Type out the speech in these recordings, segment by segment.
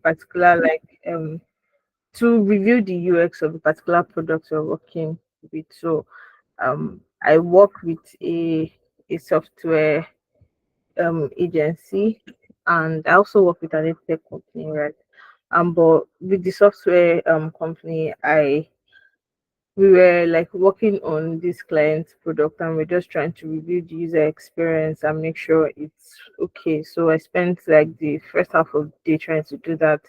particular to review the UX of a particular product we're working with. So I work with a software agency, and I also work with an tech company, right? But with the software company, I we were like working on this client's product, and we're just trying to review the user experience and make sure it's okay. So I spent like the first half of the day trying to do that,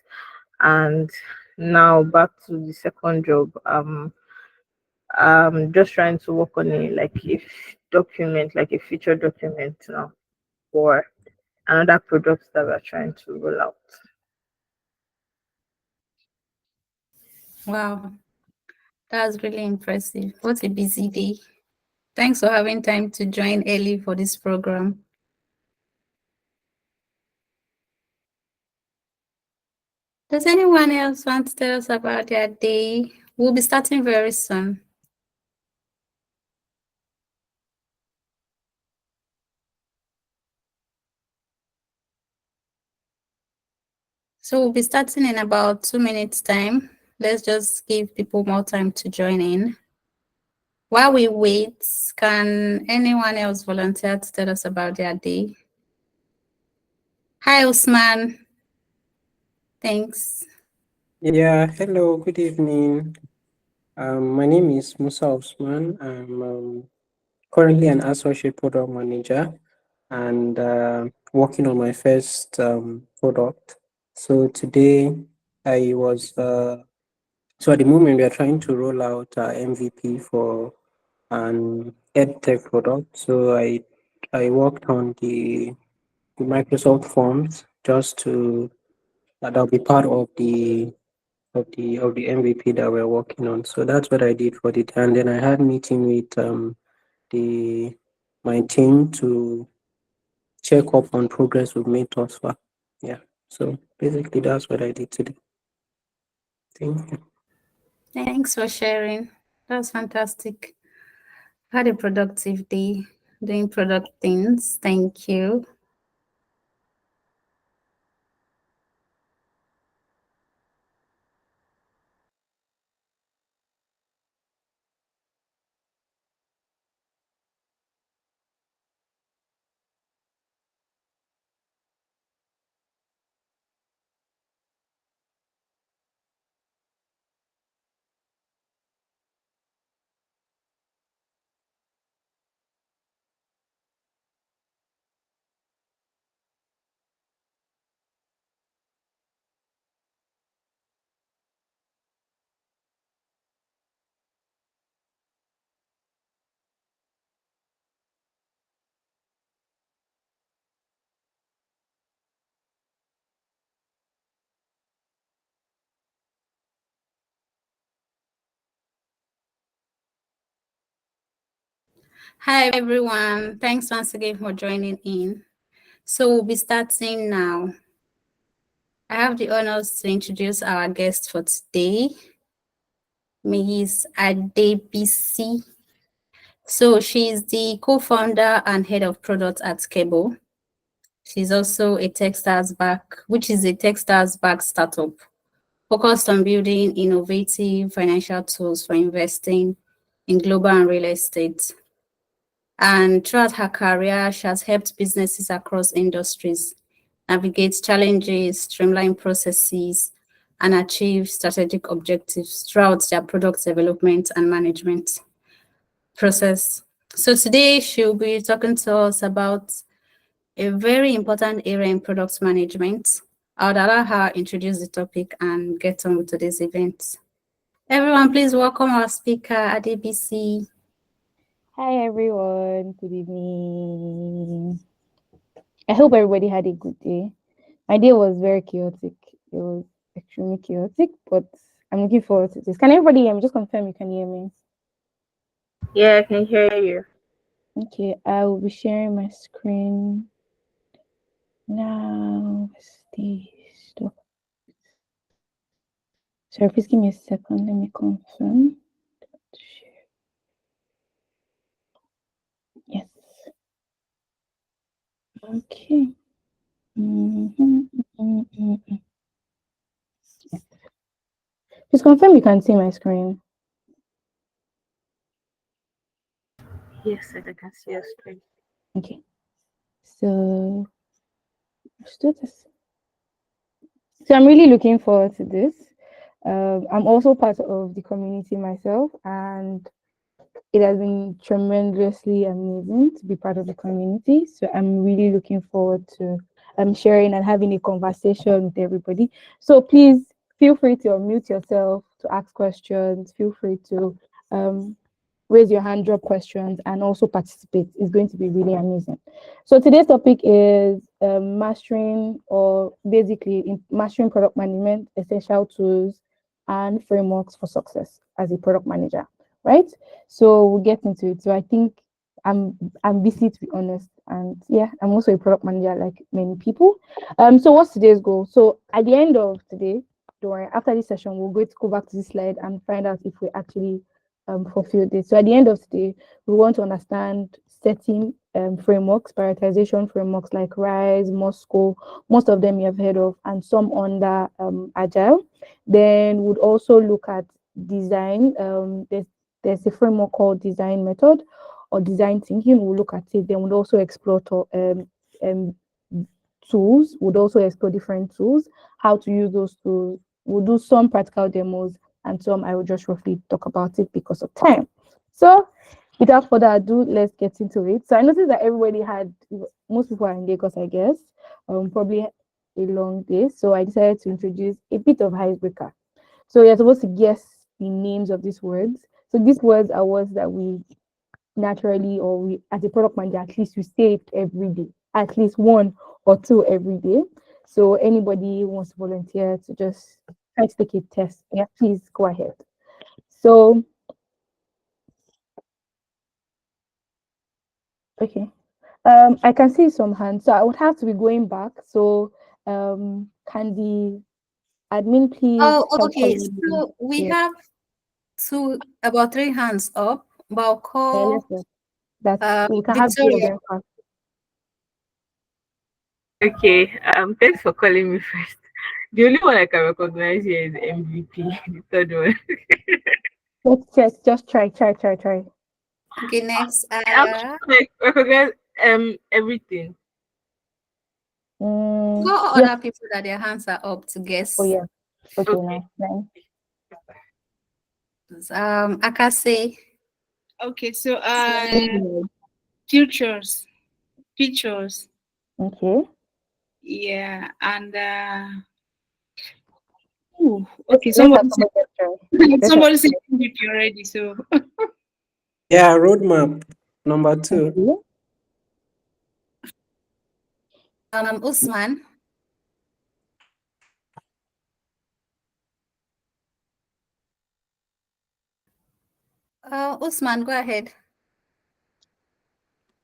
and now back to the second job. Just trying to work on document, like a feature document now for another product that we're trying to roll out. Wow, that's really impressive. What a busy day. Thanks for having time to join early for this program. Does anyone else want to tell us about their day? We'll be starting very soon. So we'll be starting in about 2 minutes time. Let's just give people more time to join in. While we wait, can anyone else volunteer to tell us about their day? Hi, Usman. Thanks. Yeah, hello, good evening. My name is Musa Osman. I'm currently an associate product manager and working on my first product. So today I was, so at the moment we are trying to roll out our MVP for an EdTech product. So I worked on the Microsoft Forms just to, that'll be part of the MVP that we're working on. So that's what I did for the day. And then I had meeting with the my team to check up on progress we've made thus far. Yeah. So basically that's what I did today. Thank you. Thanks for sharing. That's fantastic. Had a productive day doing product things. Thank you. Hi, everyone. Thanks once again for joining in. So we'll be starting now. I have the honors to introduce our guest for today, Ms. Adebisi. So she's the co-founder and head of product at Keble. She's also a Techstars back, which is a Techstars back startup focused on building innovative financial tools for investing in global and real estate. And throughout her career, she has helped businesses across industries navigate challenges, streamline processes, and achieve strategic objectives throughout their product development and management process. So today she'll be talking to us about a very important area in product management. I would allow her introduce the topic and get on with today's event. Everyone, please welcome our speaker, Adebisi. Hi everyone, good evening. I hope everybody had a good day. My day was very chaotic. It was extremely chaotic, but I'm looking forward to this. Can everybody hear me? Just confirm you can hear me. Yeah, I can hear you. Okay, I will be sharing my screen now. Stop. Sorry, please give me a second. Let me confirm. Yes. Okay. Please confirm you can see my screen. Yes, I can see your screen. Okay. So let's do this. So I'm really looking forward to this. I'm also part of the community myself, and it has been tremendously amazing to be part of the community. So I'm really looking forward to sharing and having a conversation with everybody. So please feel free to unmute yourself to ask questions. Feel free to um, raise your hand, drop questions, and also participate. It's going to be really amazing. So today's topic is mastering, or basically mastering product management, essential tools and frameworks for success as a product manager, right? So we'll get into it. So I think I'm busy, to be honest, and yeah, I'm also a product manager like many people. So what's today's goal? So at the end of today, don't worry, after this session, we're going to go back to this slide and find out if we actually fulfill this. So at the end of today, we want to understand setting frameworks, prioritization frameworks like RISE, Moscow, most of them you have heard of, and some under Agile. Then we'd also look at design. There's a framework called design method or design thinking. We'll look at it. Then we'll also explore um, tools. We'll also explore different tools, how to use those tools. We'll do some practical demos and some I will just roughly talk about it because of time. So without further ado, let's get into it. So I noticed that everybody had, most people are in Lagos, I guess, probably a long day. So I decided to introduce a bit of icebreaker. So you're supposed to guess the names of these words. So these words are words that we naturally, or we as a product manager, at least we say it every day, at least one or two every day. So anybody who wants to volunteer to just try to take a test, yeah, please go ahead. So okay. I can see some hands, so I would have to be going back. So can the admin please Oh, help okay. calling me? So we Yeah, have about three hands up. But I'll yeah, let's call go. That's we can have three of Victoria. them first. Okay. Thanks for calling me first. The only one I can recognize here is MVP. The third one. Let's just try. Okay, next. I'm sure I recognize everything. Call Yes. other people that their hands are up to Oh guess. yeah. Okay, Okay. now then. Akase. Okay, so Okay. futures, features, Okay. yeah, and ooh, Let's okay, let's have somebody said somebody else try. Let's have somebody said somebody MVP already, so Yeah, roadmap number else. 2. Okay. Usman. Usman, go ahead.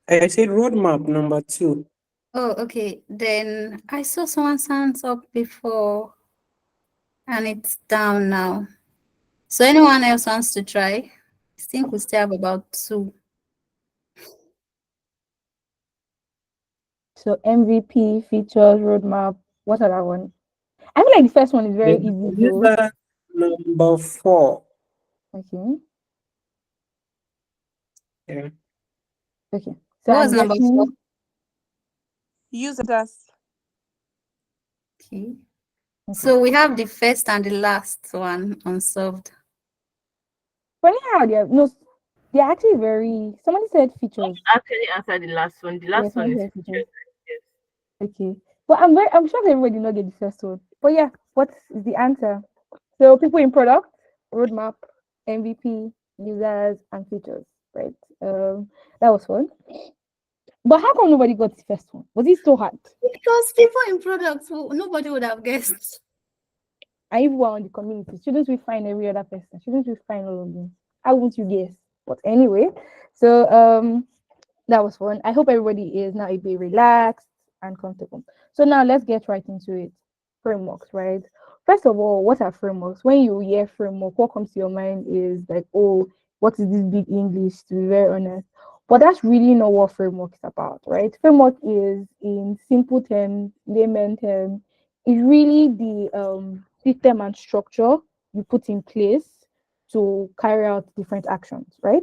I said roadmap number 2. Oh, okay. Then I saw someone's hands up before and it's down now. So anyone else wants to try? I think we still have about two. So MVP, features, roadmap. What other one? I feel like the first one is very Then easy though. user number 4. Okay. Yeah. Okay. So What was I'm number four? guessing Users. Okay. okay. So we have the first and the last one unsolved. But anyhow, they're actually very somebody said features. Actually, answer the last one. The Yeah, last one somebody is said features. features. Yes. Okay. But I'm sure everybody did not get the first one. But yeah, what is the answer? So people in product, roadmap, MVP, users, and features. Right. That was fun. But how come nobody got the first one? Was it so hard? Because people in products, nobody would have guessed. And if we are on the community, shouldn't we find every other person? Shouldn't we find all of them? How won't you guess? But anyway, so that was fun. I hope everybody is now a bit relaxed and comfortable. So now let's get right into it. Frameworks, right? First of all, what are frameworks? When you hear framework, what comes to your mind is like, oh, what is this big English, to be very honest? But that's really not what framework is about, right? Framework is, in simple terms, layman terms, is really the system and structure you put in place to carry out different actions, right?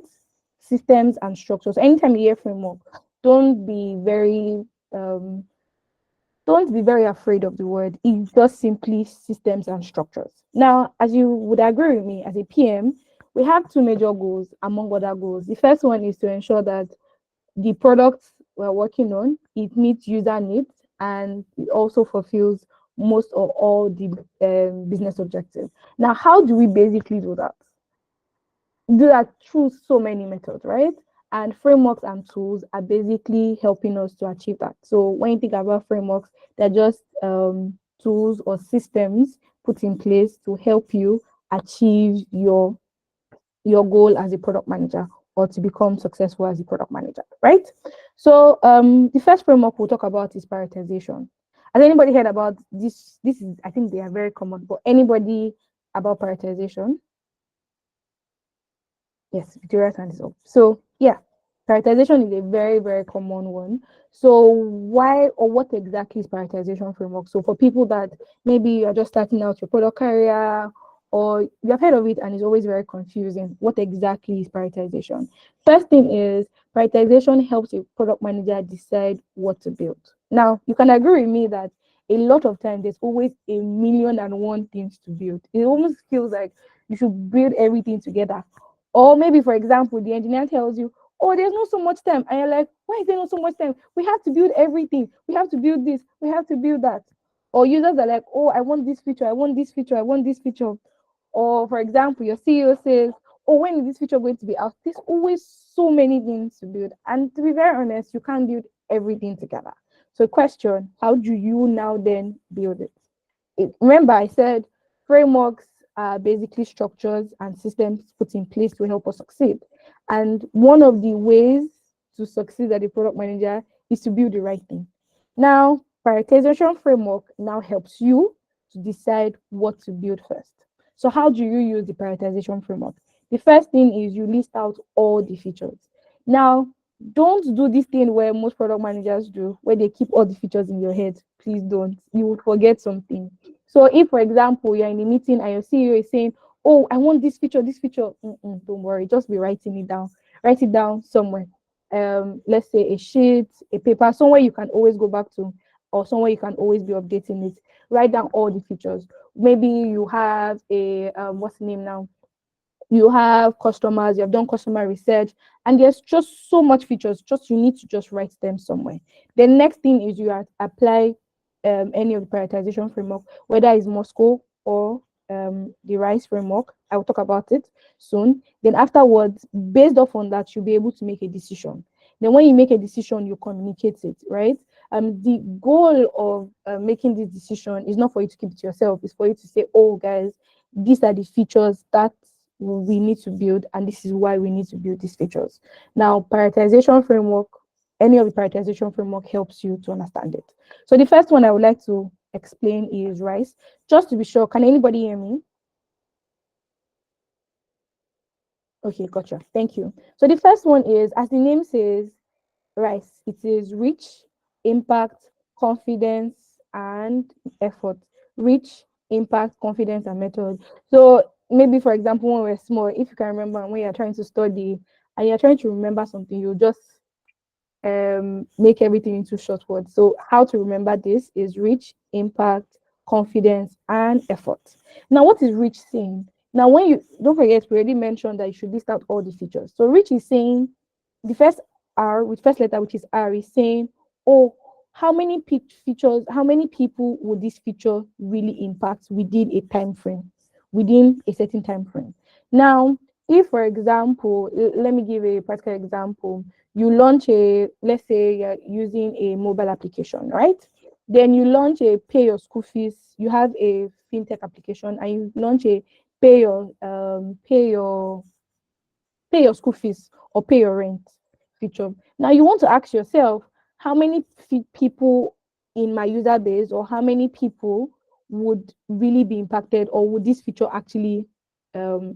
Systems and structures. Anytime you hear framework, don't be very um, don't be very afraid of the word. It's just simply systems and structures. Now, as you would agree with me, as a PM, we have two major goals among other goals. The first one is to ensure that the products we're working on, it meets user needs and it also fulfills most or all the business objectives. Now, how do we basically do that? Do that through so many methods, right? And frameworks and tools are basically helping us to achieve that. So when you think about frameworks, they're just tools or systems put in place to help you achieve your goal as a product manager or to become successful as a product manager, right? So the first framework we'll talk about is prioritization. Has anybody heard about this? This is, I think they are very common, but anybody about prioritization? Yes, Victoria's hand is up. So yeah, prioritization is a very, very common one. So why or what exactly is prioritization framework? So for people that maybe you're just starting out your product career or you have heard of it and it's always very confusing, what exactly is prioritization? First thing is prioritization helps a product manager decide what to build. Now, you can agree with me that a lot of times there's always a million and one things to build. It almost feels like you should build everything together. Or maybe, for example, the engineer tells you, oh, there's not so much time. And you're like, why is there not so much time? We have to build everything. We have to build this. We have to build that. Or users are like, oh, I want this feature. I want this feature. I want this feature. Or, for example, your CEO says, oh, when is this feature going to be out? There's always so many things to build. And to be very honest, you can't build everything together. So question, how do you now then build it? Remember, I said frameworks are basically structures and systems put in place to help us succeed. And one of the ways to succeed as a product manager is to build the right thing. Now, prioritization framework now helps you to decide what to build first. So how do you use the prioritization framework? The first thing is you list out all the features. Now, don't do this thing where most product managers do, where they keep all the features in your head. Please don't. You would forget something. So if, for example, you're in a meeting and your CEO is saying, oh, I want this feature, don't worry, just be writing it down. Write it down somewhere. Let's say a sheet, a paper, somewhere you can always go back to, or somewhere you can always be updating it. Write down all the features. Maybe you have a, what's the name now? You have customers, you have done customer research, and there's just so much features, just you need to just write them somewhere. The next thing is you apply any of the prioritization framework, whether it's Moscow or the RISE framework. I will talk about it soon. Then afterwards, based off on that, you'll be able to make a decision. Then when you make a decision, you communicate it, right? The goal of making this decision is not for you to keep it to yourself, it's for you to say, oh guys, these are the features that we need to build, and this is why we need to build these features. Now, prioritization framework, any of the prioritization framework helps you to understand it. So the first one I would like to explain is RISE. Just to be sure, can anybody hear me? Okay, gotcha. Thank you. So the first one is, as the name says, RISE. It is reach, impact, confidence, and effort. Reach, impact, confidence, and method. So maybe, for example, when we're small, if you can remember when you're trying to study and you're trying to remember something, you just make everything into short words. So how to remember this is reach, impact, confidence, and effort. Now, what is reach saying? Now, when you don't forget, we already mentioned that you should list out all the features. So reach is saying the first R, with first letter, which is R, is saying, oh, how many features, how many people would this feature really impact within a time frame, within a certain time frame. Now, if, for example, let me give a practical example. You launch a, let's say you're using a mobile application, right? Then you launch a pay your school fees. You have a fintech application and you launch a pay your school fees or pay your rent feature. Now you want to ask yourself, how many people in my user base or how many people would really be impacted, or would this feature actually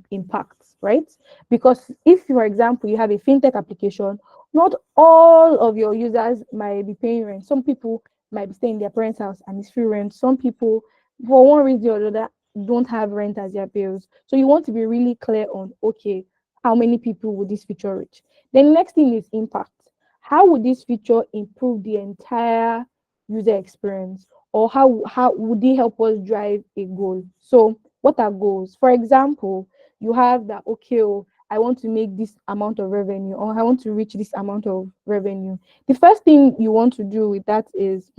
impact, right? Because if, for example, you have a fintech application, not all of your users might be paying rent. Some people might be staying in their parents' house and it's free rent. Some people, for one reason or another, don't have rent as their bills. So you want to be really clear on, okay, how many people would this feature reach? Then next thing is impact. How would this feature improve the entire user experience? Or how would it help us drive a goal? So what are goals? For example, you have that, okay, oh, I want to make this amount of revenue, or I want to reach this amount of revenue. The first thing you want to do with that is,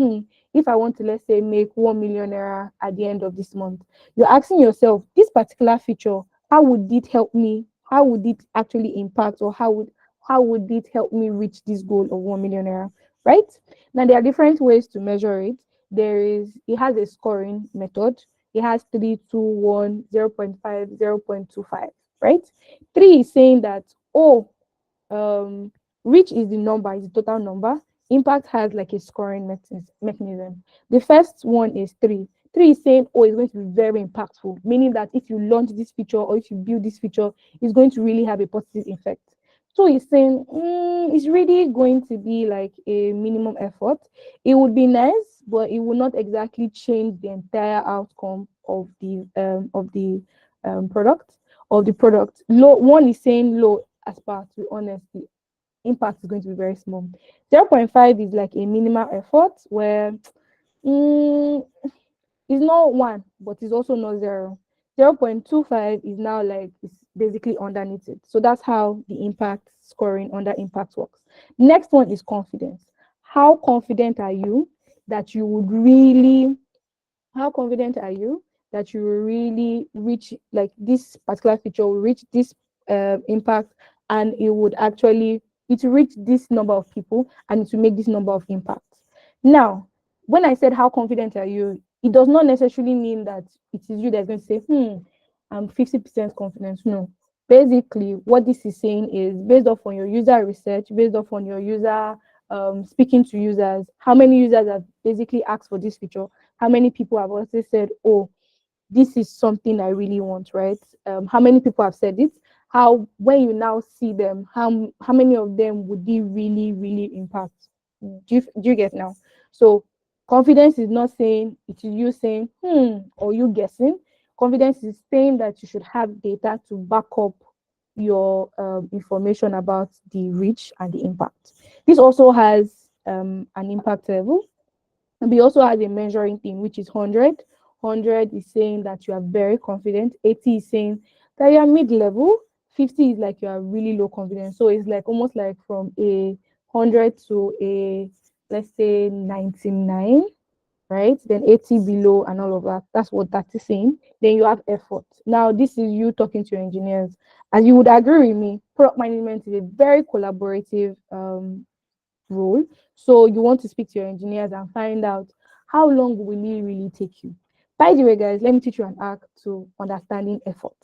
if I want to, let's say, make 1 million naira at the end of this month, you're asking yourself, this particular feature, how would it help me? How would it actually impact, or how would it help me reach this goal of 1 million naira? Right? Now there are different ways to measure it. It has a scoring method. It has 3, 2, 1, 0.5, 0.25, right? 3 is saying that, oh, um reach is the number, is the total number. Impact has like a scoring mechanism. The first one is 3. 3 is saying, oh, it's going to be very impactful, meaning that if you launch this feature or if you build this feature, it's going to really have a positive effect. So it's saying, it's really going to be like a minimum effort. It would be nice, but it will not exactly change the entire outcome of the product. Low one is saying low, as per to honesty, impact is going to be very small. 0.5 is like a minimal effort where, mm, it's not 1, but it's also not 0. 0.25 is now like it's basically underneath it. So that's how the impact scoring under impact works. Next one is confidence. How confident are you that you would really how confident are you that you will really reach, like, this particular feature will reach this impact, and it will reach this number of people, and it will make this number of impacts. Now, when I said how confident are you, it does not necessarily mean that it is you that's going to say, I'm 50% confident. No. Basically, what this is saying is based off on your user research, based off on your user speaking to users, how many users have basically asked for this feature, how many people have also said, oh, this is something I really want, right? How many people have said it? How, when you now see them, how many of them would they really, really impact? Do you get now? So confidence is not saying it is you saying, or you guessing. Confidence is saying that you should have data to back up your information about the reach and the impact. This also has an impact level. And we also has a measuring thing, which is 100. 100 is saying that you are very confident. 80 is saying that you are mid-level. 50 is like you are really low confidence. So it's like almost like from a 100 to a, let's say, 99, right? Then 80 below and all of that. That's what that is saying. Then you have effort. Now, this is you talking to your engineers. As you would agree with me, product management is a very collaborative role. So you want to speak to your engineers and find out how long will it really take you. By the way, guys, let me teach you an hack to understanding effort.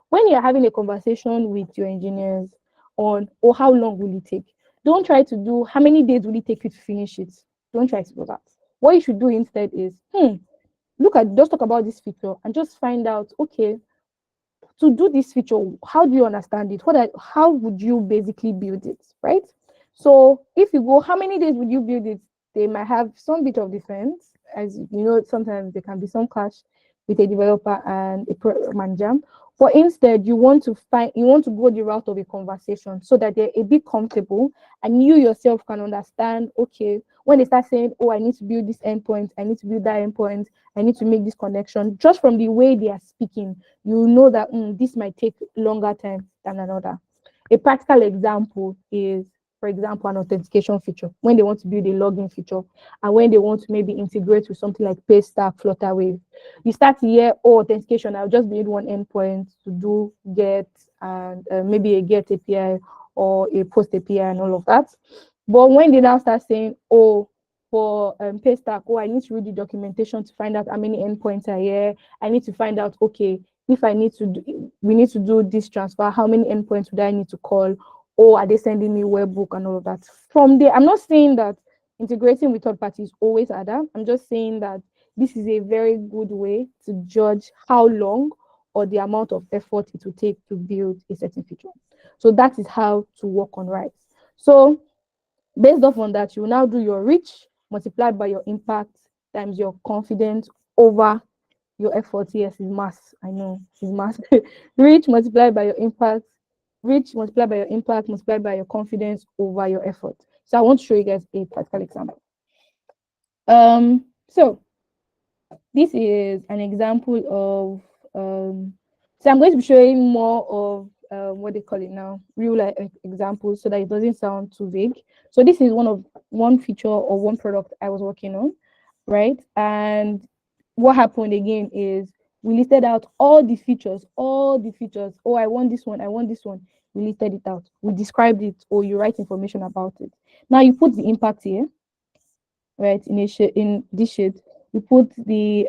When you're having a conversation with your engineers on, oh, how long will it take? Don't try to do how many days will it take you to finish it. Don't try to do that. What you should do instead is, just talk about this feature and just find out, okay, to do this feature, how do you understand it? How would you basically build it, right? So if you go, how many days would you build it? They might have some bit of difference. As you know, sometimes there can be some clash with a developer and a product manager. But instead, you want to go the route of a conversation so that they're a bit comfortable and you yourself can understand, okay, when they start saying, oh, I need to build this endpoint, I need to build that endpoint, I need to make this connection, just from the way they are speaking, you know that this might take longer time than another. A practical example is, for example, an authentication feature. When they want to build a login feature and when they want to maybe integrate with something like Paystack, Flutterwave, you start to hear, oh, authentication, I'll just build one endpoint to do get and maybe a get API or a post API and all of that. But when they now start saying, oh, for Paystack, oh, I need to read the documentation to find out how many endpoints are here. I need to find out, okay, if we need to do this transfer, how many endpoints would I need to call? Or are they sending me webhook and all of that? From there, I'm not saying that integrating with third parties is always harder. I'm just saying that this is a very good way to judge how long or the amount of effort it will take to build a certain feature. So that is how to work on RISE. So based off on that, you will now do your reach multiplied by your impact times your confidence over your effort, yes, is mass. I know it's mass. Reach multiplied by your impact. Reach multiplied by your impact multiplied by your confidence over your effort. So I want to show you guys a practical example. So this is an example of so I'm going to be showing more of what they call it now, real life examples, so that it doesn't sound too vague. So this is one feature or one product I was working on, right? And what happened again is we listed out all the features, all the features. Oh, I want this one, I want this one. We listed it out, we described it, or you write information about it. Now you put the impact here, right? In this sheet, we put the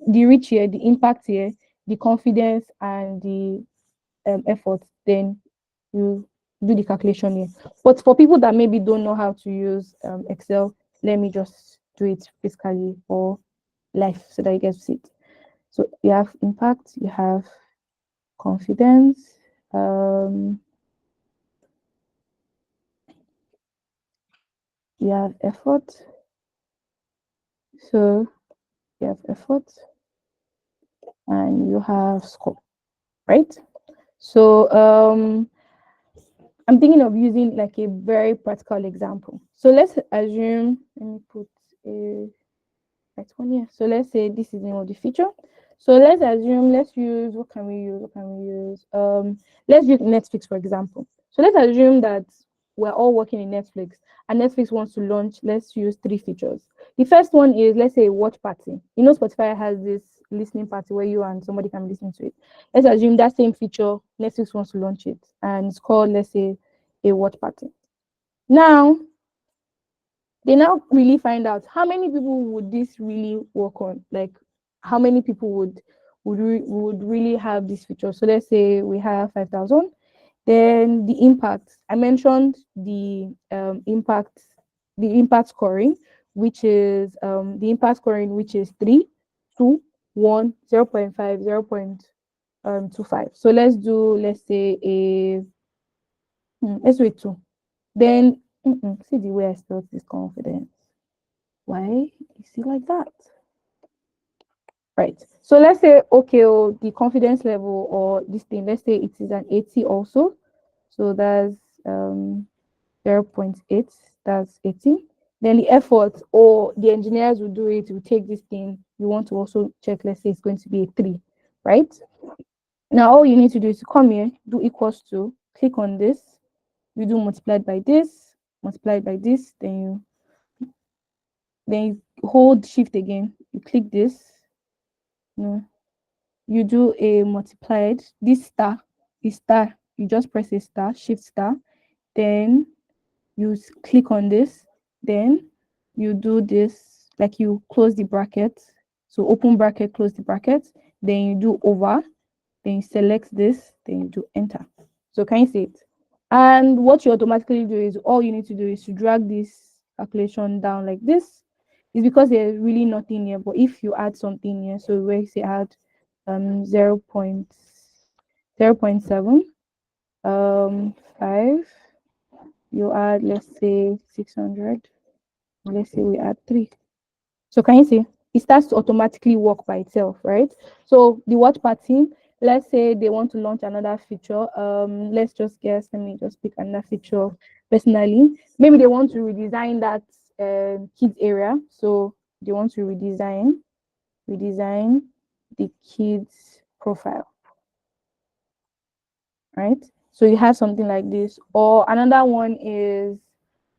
reach here, the impact here, the confidence, and the effort. Then you do the calculation here. But for people that maybe don't know how to use Excel, let me just do it physically for life so that you guys see it. So you have impact, you have confidence, you have effort. So you have effort and you have score, right? So I'm thinking of using like a very practical example. So let's assume, let me put a right one here. So let's say this is the name of the feature. So let's assume, let's use, what can we use? What can we use? Let's use Netflix, for example. So let's assume that we're all working in Netflix and Netflix wants to launch, let's use 3 features. The first one is, let's say, a watch party. You know, Spotify has this listening party where you and somebody can listen to it. Let's assume that same feature, Netflix wants to launch it, and it's called, let's say, a watch party. Now, they now really find out how many people would this really work on, like how many people would really have this feature. So let's say we have 5,000. Then the impact, I mentioned the impact scoring, which is the impact scoring, which is 3, 2, 1, 0.5, 0.25. So let's say let's do it 2. Then see the way I spelled this confidence. Why is it like that? Right. So let's say, okay, the confidence level or this thing, let's say it is an 80 also. So that's 0.8, that's 80. Then the effort or the engineers will do it, will take this thing. You want to also check, let's say it's going to be a 3, right? Now all you need to do is to come here, do equals to, click on this, you do multiplied by this, then you hold shift again, you click this, you do a multiplied, this star, you just press a star, shift star, then you click on this, then you do this, like you close the bracket, so open bracket, close the bracket, then you do over, then you select this, then you do enter. So can you see it? And what you automatically do is, all you need to do is to drag this calculation down like this. It's because there's really nothing here, but if you add something here, so where you say add 0.7 5, you add, let's say 600, let's say we add 3. So can you see it starts to automatically work by itself, right? So the watch party, let's say they want to launch another feature, let's just guess, let me just pick another feature personally. Maybe they want to redesign that kids area, so they want to redesign the kids profile, right? So you have something like this. Or another one is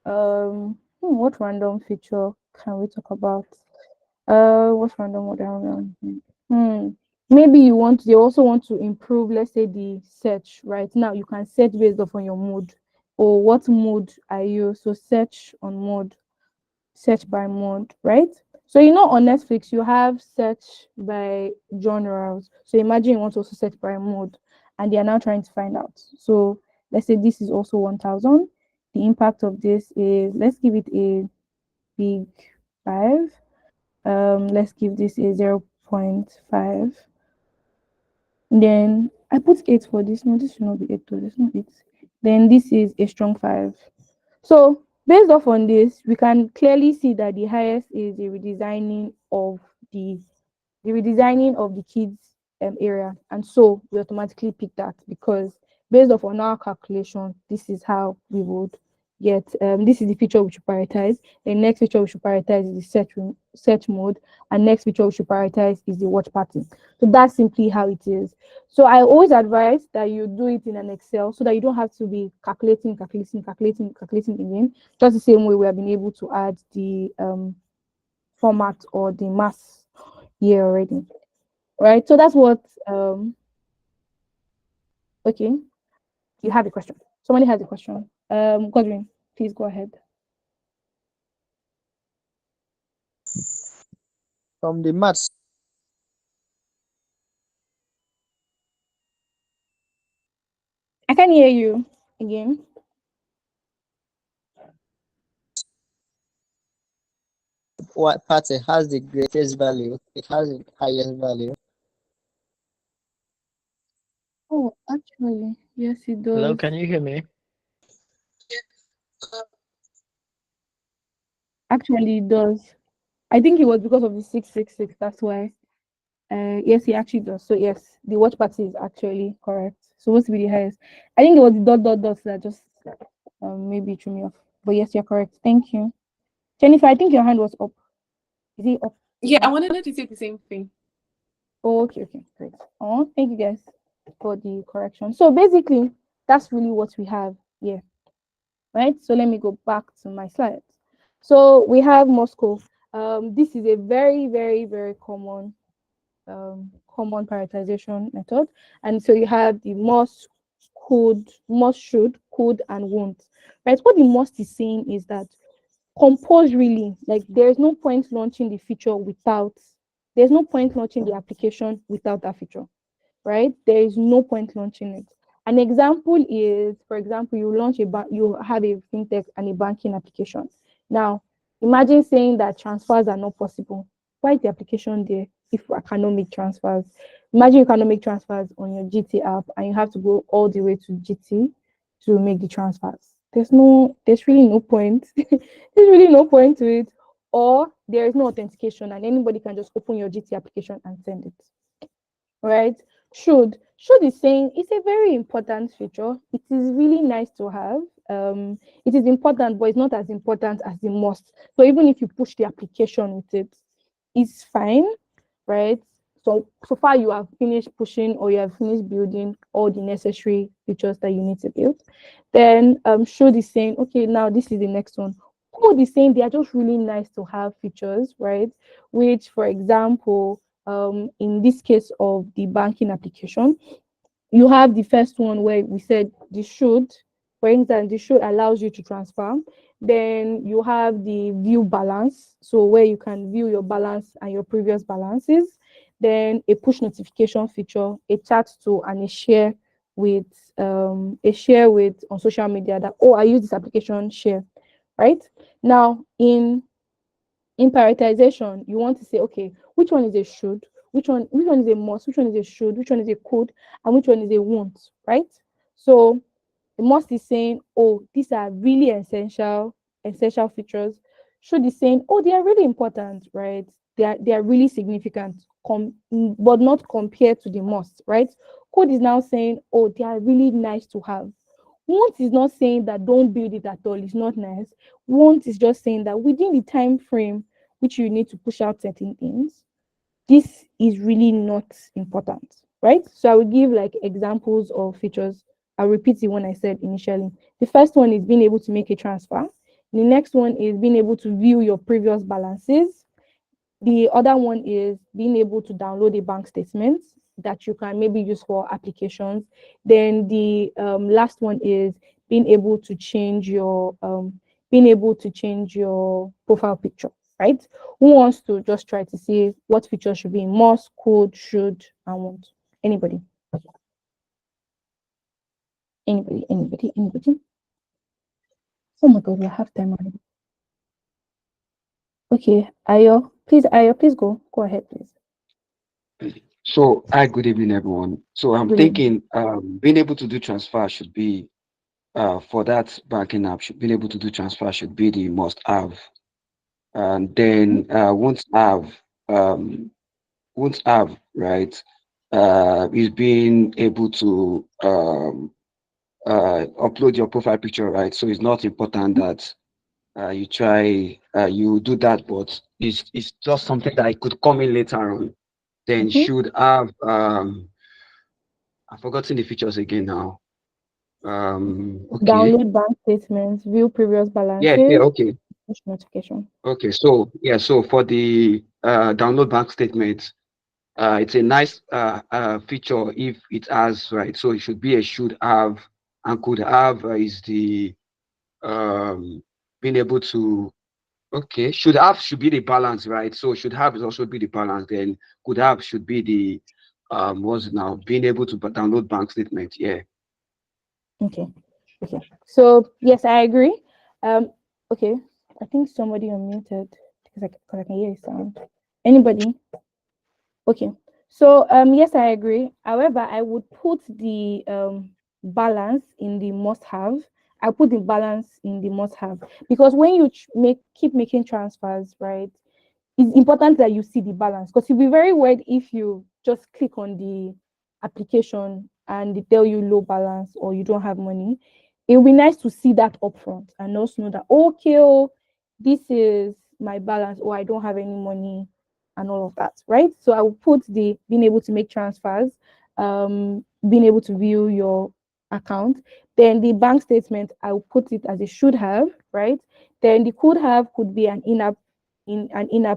what random feature can we talk about? What's random? Maybe they also want to improve, let's say, the search. Right now you can search based off on your mood, or what mood are you, so search on mode, search by mode, right? So on Netflix you have search by genres. So imagine you want to also search by mode, and they are now trying to find out. So let's say this is also 1,000. The impact of this is, let's give it a big 5. Let's give this a 0.5. Then I put 8 for this. No, this should not be 8 though. There's no 8. Then this is a strong 5. So based off on this, we can clearly see that the highest is the redesigning of the the redesigning of the kids area, and so we automatically pick that because based off on our calculation, this is how we would get this is the feature we should prioritize. The next feature we should prioritize is the search mode, and next feature we should prioritize is the watch pattern. So that's simply how it is. So I always advise that you do it in an Excel so that you don't have to be calculating again. Just the same way we have been able to add the format or the mass here already. Right. So that's what okay. You have a question. Somebody has a question. Godwin, please go ahead. From the maths, I can hear you again. what part has the greatest value? It has the highest value. Oh, actually, yes, it Hello, does. can you hear me? Actually, it does. I think it was because of the 666. That's why. Yes, he actually does. So yes, the watch party is actually correct. Supposed to be the highest. I think it was the dot that just maybe threw me off. But yes, you're correct. Thank you, Jennifer. I think your hand was up. Is it up? Yeah, I wanted to say the same thing. Oh, okay, great. Oh, thank you guys for the correction. So basically, that's really what we have here, right? So let me go back to my slides. So we have Moscow. This is a very, very, very common prioritization method. And so you have the must, should, could, and won't. Right? What the must is saying is that compulsorily, like there's no point launching the feature without, there's no point launching the application without that feature, right? There is no point launching it. An example is, for example, you have a fintech and a banking application. Now, imagine saying that transfers are not possible. Why is the application there if I cannot make transfers? Imagine you cannot make transfers on your GT app and you have to go all the way to GT to make the transfers. There's really no point. There's really no point to it. Or there is no authentication and anybody can just open your GT application and send it, right? Should is saying it's a very important feature. It is really nice to have. It is important, but it's not as important as the must. So even if you push the application with it, it's fine, right? So far you have finished pushing or you have finished building all the necessary features that you need to build. Then should is saying, okay, now this is the next one. Code is saying they are just really nice to have features, right? Which, for example, in this case of the banking application, you have the first one where we said the should, for instance, the should allows you to transfer. Then you have the view balance, so where you can view your balance and your previous balances. Then a push notification feature, a chat to, and with a share with on social media that, oh, I use this application, share, right? Now in prioritization, you want to say, okay, which one is a should, which one is a must, which one is a should, which one is a could, and which one is a won't, right? So the must is saying, oh, these are really essential features. Should is saying, oh, they are really important, right? They are really significant, but not compared to the must, right? Code is now saying, oh, they are really nice to have. Want is not saying that don't build it at all. It's not nice. Want is just saying that within the time frame which you need to push out certain things, this is really not important, right? So I will give like examples of features. I'll repeat it when I said initially. The first one is being able to make a transfer. The next one is being able to view your previous balances. The other one is being able to download a bank statement that you can maybe use for applications. Then the last one is being able to change your profile picture, right? Who wants to just try to see what features should be in must, could, should, and want? Anybody? Anybody? Oh my god, we have time already. Okay, Ayo, please go. Go ahead, please. So, hi, good evening, everyone. So, I'm Good evening. thinking being able to do transfer should be for that banking app, being able to do transfer should be the must have. And then won't have, um, won't have, right, is being able to upload your profile picture, right? So it's not important that you try, you do that, but it's just something that could come in later on. Then Mhm. should have, I've forgotten the features again now. Okay. Download bank statements, view previous Yeah, yeah, balances, okay. push notification. Okay, so yeah, so for the download bank statements, it's a nice feature if it has, right? So it should be a should have, and could have is the being able to, okay, should have should be the balance, right? So should have is also be the balance. Then could have should be the what's it now, being able to download bank statement. Yeah. Okay. Okay. So yes, I agree. Okay. I think somebody unmuted because I can hear a sound. Anybody? Okay. So yes, I agree. However, I would put the balance in the must have. I put the balance in the must have because when you keep making transfers, right? It's important that you see the balance because you'll be very worried if you just click on the application and they tell you low balance or you don't have money. It will be nice to see that upfront and also know that okay, oh, this is my balance or I don't have any money and all of that, right? So I will put the being able to make transfers, being able to view your account. Then the bank statement, I will put it as it should have, right? Then the could have could be an in-app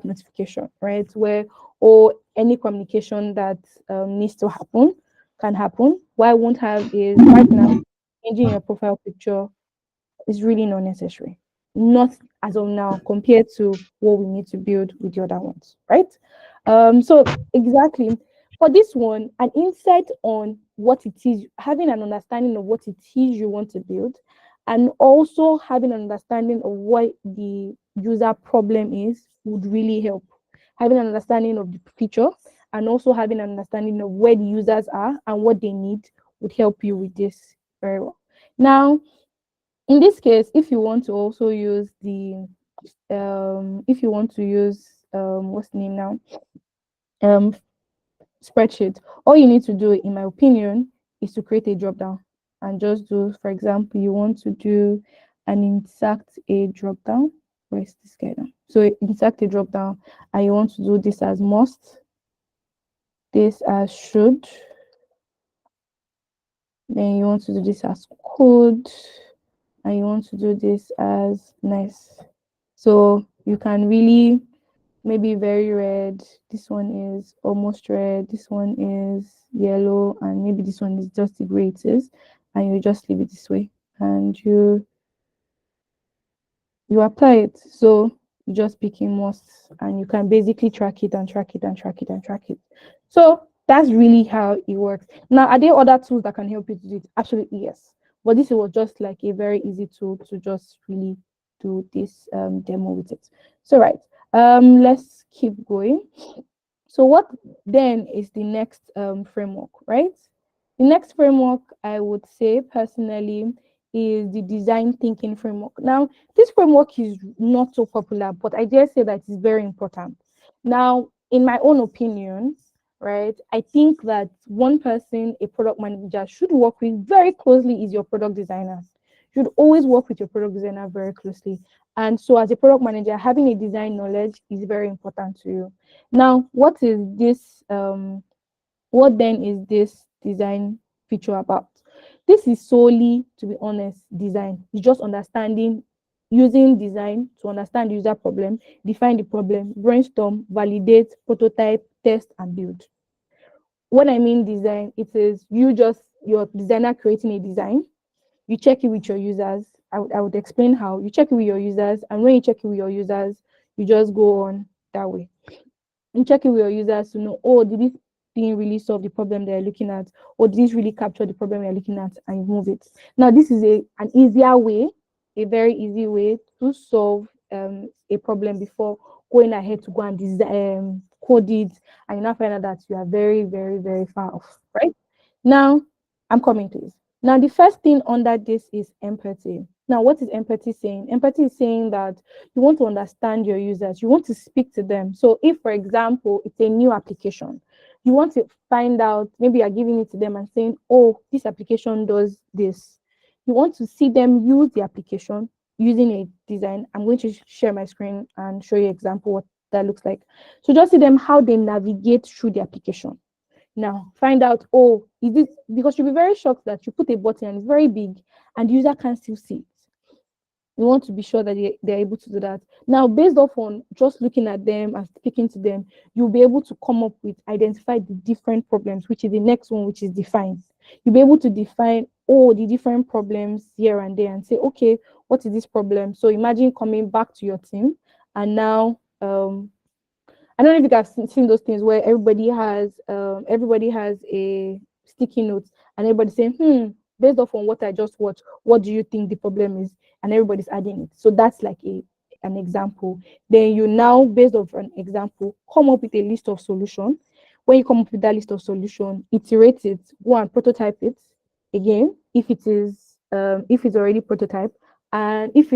notification, right? Where or any communication that needs to happen can happen. What I won't have is right now changing your profile picture is really not necessary. Not as of now compared to what we need to build with the other ones, right? So exactly for this one, an insight on what it is, having an understanding of what it is you want to build, and also having an understanding of what the user problem is would really help. Having an understanding of the feature and also having an understanding of where the users are and what they need would help you with this very well. Now, in this case, if you want to also use the if you want to use what's the name now, um spreadsheet, all you need to do, in my opinion, is to create a drop down and just do, for example, you want to do an insert a drop down. Where's this guy now? So insert a drop down and you want to do this as must, this as should, then you want to do this as could, and you want to do this as nice. So you can really maybe very red, this one is almost red, this one is yellow, and maybe this one is just the gray it is, and you just leave it this way and you apply it. So you just pick a must and you can basically track it and track it and track it and track it. So that's really how it works. Now, are there other tools that can help you to do it? Absolutely yes. But this was just like a very easy tool to just really do this demo with it. So right, let's keep going. So what then is the next framework, right? The next framework I would say personally is the design thinking framework. Now, this framework is not so popular, but I dare say that it's very important. Now, in my own opinion, right, I think that one person, a product manager, should work with very closely is your product designer. You should always work with your product designer very closely. And so, as a product manager, having a design knowledge is very important to you. Now, what is this? What then is this design feature about? This is solely, to be honest, design. It's just understanding, using design to understand the user problem, define the problem, brainstorm, validate, prototype, test, and build. When I mean design, it is you just your designer creating a design. You check it with your users. I would explain how you check it with your users, and when you check it with your users, you just go on that way. You check it with your users to know, oh, did this thing really solve the problem they're looking at, or did this really capture the problem you're looking at, and you move it. Now, this is an easier way, a very easy way to solve a problem before going ahead to go and code it, and you now find out that you are very, very, very far off, right? Now, I'm coming to this. Now, the first thing under this is empathy. Now, what is empathy saying? Empathy is saying that you want to understand your users, you want to speak to them. So, if, for example, it's a new application, you want to find out, maybe you're giving it to them and saying, oh, this application does this. You want to see them use the application using a design. I'm going to share my screen and show you an example what that looks like. So, just see them how they navigate through the application. Now, find out, oh, is this, because you'll be very shocked that you put a button and it's very big and the user can still see it. You want to be sure that they're able to do that. Now, based off on just looking at them and speaking to them, you'll be able to come up with, identify the different problems, which is the next one, which is define. You'll be able to define all the different problems here and there and say, okay, what is this problem? So imagine coming back to your team and now, I don't know if you guys seen those things where everybody has a sticky note and everybody's saying, based off on what I just watched, what do you think the problem is? And everybody's adding it. So that's like an example. Then you now, based off an example, come up with a list of solution. When you come up with that list of solution, iterate it, go and prototype it again if it's already prototype, and if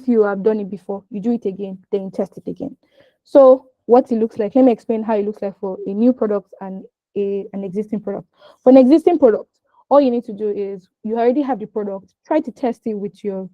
you have done it before, you do it again, then you test it again. So what it looks like, let me explain how it looks like for a new product and an existing product. For an existing product, all you need to do is you already have the product, try to test it with your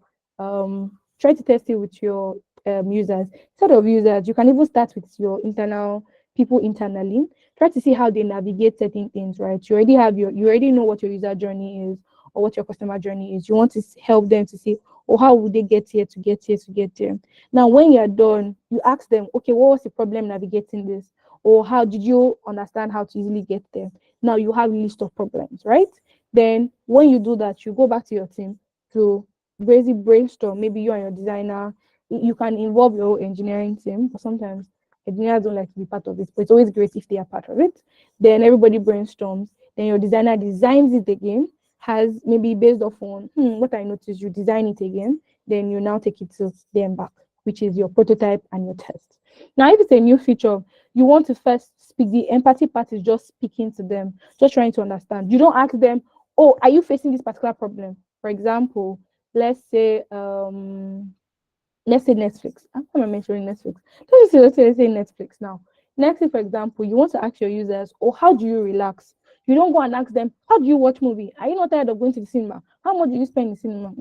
users. Instead of users, you can even start with your internal people internally. Try to see how they navigate certain things, right? You already know what your user journey is or what your customer journey is. You want to help them to see, or how would they get here to get here to get there. Now, when you're done, you ask them, okay, what was the problem navigating this? Or how did you understand how to easily get there? Now you have a list of problems, right? Then when you do that, you go back to your team to basically brainstorm. Maybe you and your designer, you can involve your engineering team, but sometimes engineers don't like to be part of it, but it's always great if they are part of it. Then everybody brainstorms, then your designer designs it again, has maybe based off on what I noticed, you design it again, then you now take it to them back, which is your prototype and your test. Now, if it's a new feature, you want to first speak. The empathy part is just speaking to them, just trying to understand. You don't ask them, oh, are you facing this particular problem? For example, let's say Netflix. I'm not mentioning Netflix. Let's say Netflix now. Netflix, for example, you want to ask your users, oh, how do you relax? You don't go and ask them, how do you watch movie? Are you not tired of going to the cinema? How much do you spend in the cinema?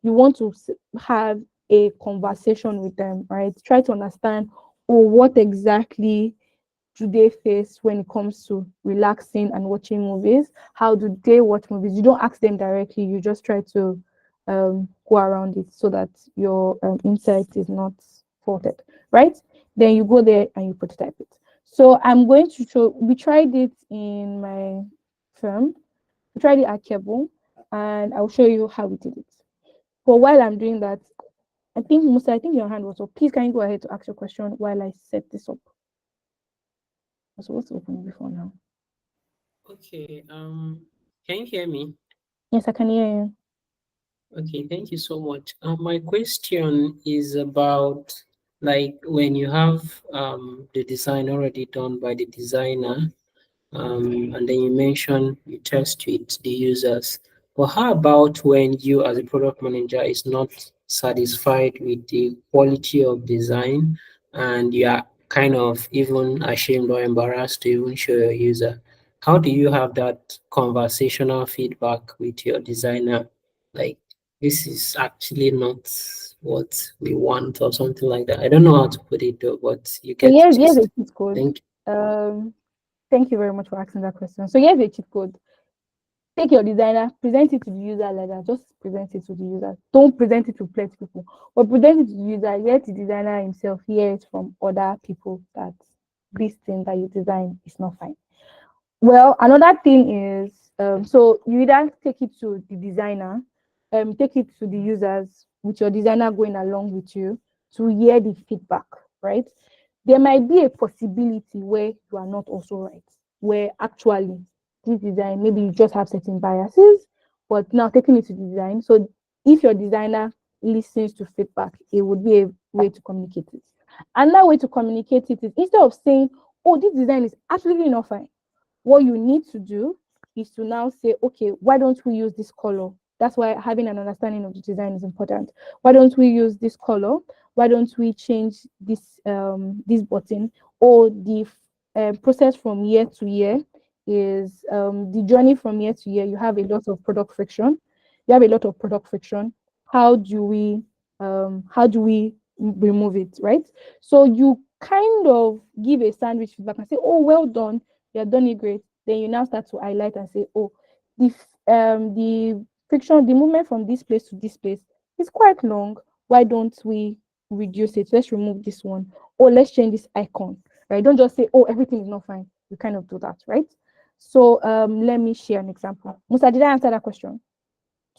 You want to have a conversation with them, right? Try to understand, oh, what exactly do they face when it comes to relaxing and watching movies? How do they watch movies? You don't ask them directly. You just try to go around it so that your insight is not faulted, right? Then you go there and you prototype it. So I'm going to show, we tried it in my firm. We tried it at Keble, and I'll show you how we did it. But while I'm doing that, I think, Musa, I think your hand was up. Please, can you go ahead to ask your question while I set this up? I was supposed to open it before now. Okay. Can you hear me? Yes, I can hear you. Okay, thank you so much. My question is about, like, when you have the design already done by the designer, and then you mention you test with the users. But how about when you as a product manager is not satisfied with the quality of design and you are kind of even ashamed or embarrassed to even show your user? How do you have that conversational feedback with your designer? Like, this is actually not what we want or something like that. I don't know how to put it though, but you So get the here's a gist. cheat code. Thank Thank you very much for asking that question. So here's a cheat code. Take your designer, present it to the user like that. Just present it to the user. Don't present it to plenty people, but present it to the user. Let the designer himself hear it from other people that this thing that you design is not fine. Well, another thing is, so you either take it to the designer, take it to the users with your designer going along with you to hear the feedback, right? There might be a possibility where you are not also right, where actually this design, maybe you just have certain biases, but now taking it to design. So if your designer listens to feedback, it would be a way to communicate it. Another way to communicate it is, instead of saying, oh, this design is absolutely not fine, what you need to do is to now say, okay, why don't we use this color? That's why having an understanding of the design is important. Why don't we use this color? Why don't we change this button? Or the process from year to year is the journey from year to year. You have a lot of product friction. You have a lot of product friction. How do we remove it, right? So you kind of give a sandwich feedback and say, oh, well done, you have done it great. Then you now start to highlight and say, oh, the friction, the movement from this place to this place is quite long. Why don't we reduce it? Let's remove this one, or let's change this icon, right? Don't just say, oh, everything is not fine. You kind of do that, right? So let me share an example. Musa, did I answer that question?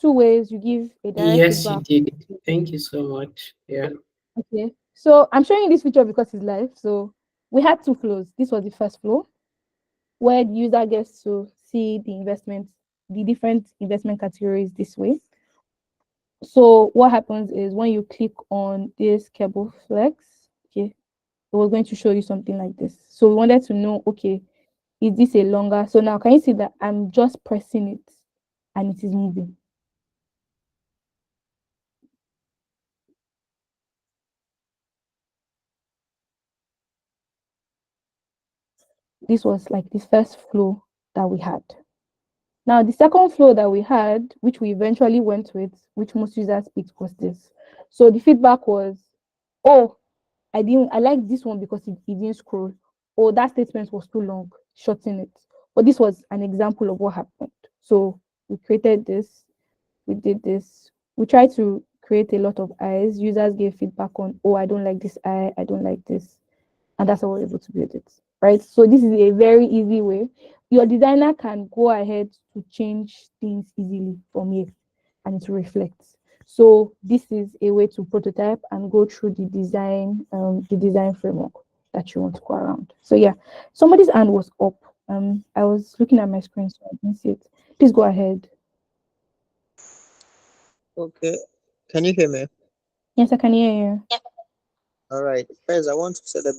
Two ways: you give a direct Yes, you feedback. did. Thank you so much. Yeah. Okay, so I'm showing you this picture because it's live. So we had two flows. This was the first flow where the user gets to see the investments, the different investment categories this way. So what happens is when you click on this Keble Flex, okay, it was going to show you something like this. So we wanted to know, okay, is this a longer? So now can you see that I'm just pressing it and it is moving? This was like the first flow that we had. Now, the second flow that we had, which we eventually went with, which most users picked, was this. So the feedback was, oh, I like this one because it didn't scroll. Or that statement was too long, shorten it. But this was an example of what happened. So we created this, we did this. We tried to create a lot of eyes. Users gave feedback on, oh, I don't like this eye, I don't like this. And that's how we're able to build it, right? So this is a very easy way. Your designer can go ahead to change things easily from here and it reflects. So this is a way to prototype and go through the design framework that you want to go around. So yeah, somebody's hand was up. I was looking at my screen, so I didn't see it. Please go ahead. Okay. Can you hear me? Yes, I can hear you. All right. First, I want to say that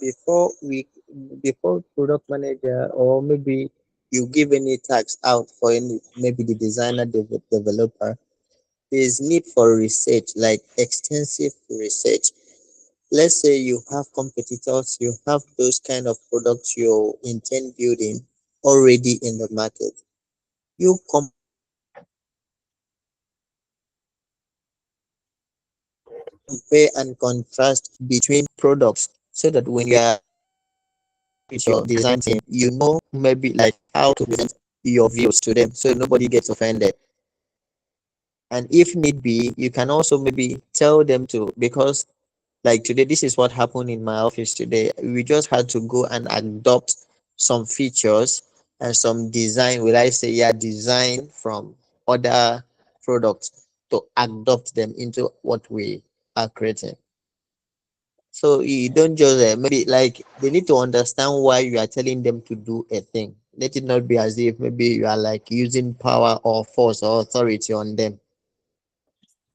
before product manager or maybe you give any tax out for any maybe the designer developer, there is need for research, like extensive research. Let's say you have competitors, you have those kind of products you intend building already in the market. You compare and contrast between products so that when you are with your design team, you know maybe like how to present your views to them so nobody gets offended. And if need be, you can also maybe tell them to, because like today, this is what happened in my office today. We just had to go and adopt some features and some design, will I say, yeah, design from other products to adopt them into what we are creating. So you don't just maybe like they need to understand why you are telling them to do a thing. Let it not be as if maybe you are like using power or force or authority on them.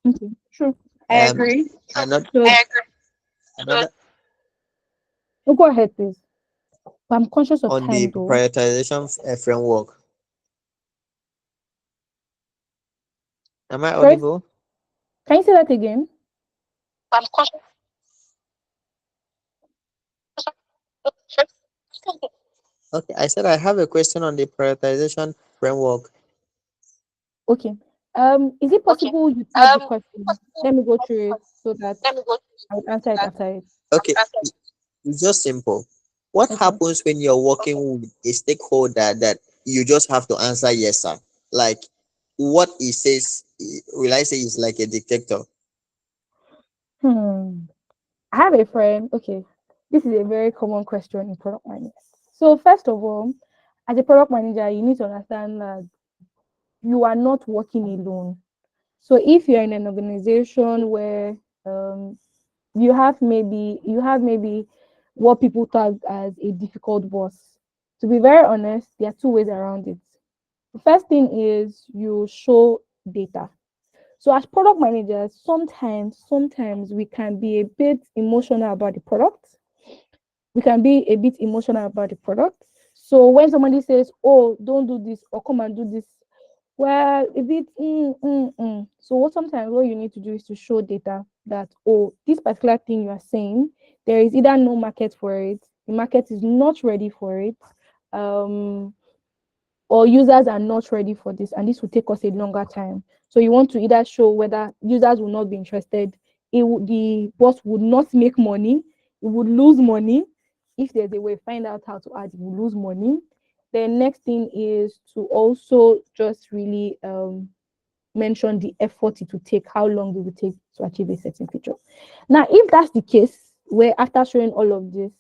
Okay, sure. I Um, agree. another, So, another oh, go ahead, please. I'm conscious of on the time though. prioritization framework. Am I Sorry, audible? can you say that again? Okay, I said I have a question on the prioritization framework. Okay. Is it possible you type the question? Let me go through it so that I will answer it after it. Okay, it's just simple. What Okay. happens when you're working with a stakeholder that you just have to answer yes, sir? Like what he says, will I say is like a dictator? Hmm. I have a friend. Okay. This is a very common question in product management. So first of all, as a product manager, you need to understand that you are not working alone. So if you're in an organization where um, you have maybe what people tag as a difficult boss. To be very honest, there are two ways around it. The first thing is you show data. So as product managers, sometimes we can be a bit emotional about the product. We can be a bit emotional about the product. So when somebody says, "Oh, don't do this," or "Come and do this," Well, if it's so what sometimes what you need to do is to show data that, oh, this particular thing you are saying, there is either no market for it, the market is not ready for it, um or users are not ready for this, and this will take us a longer time. So you want to either show whether users will not be interested, the boss would not make money, it would lose money. If there's a way, find out how to add, it will lose money. The next thing is to also just really mention the effort it will take, how long it will take to achieve a certain feature. Now, if that's the case, where after showing all of this,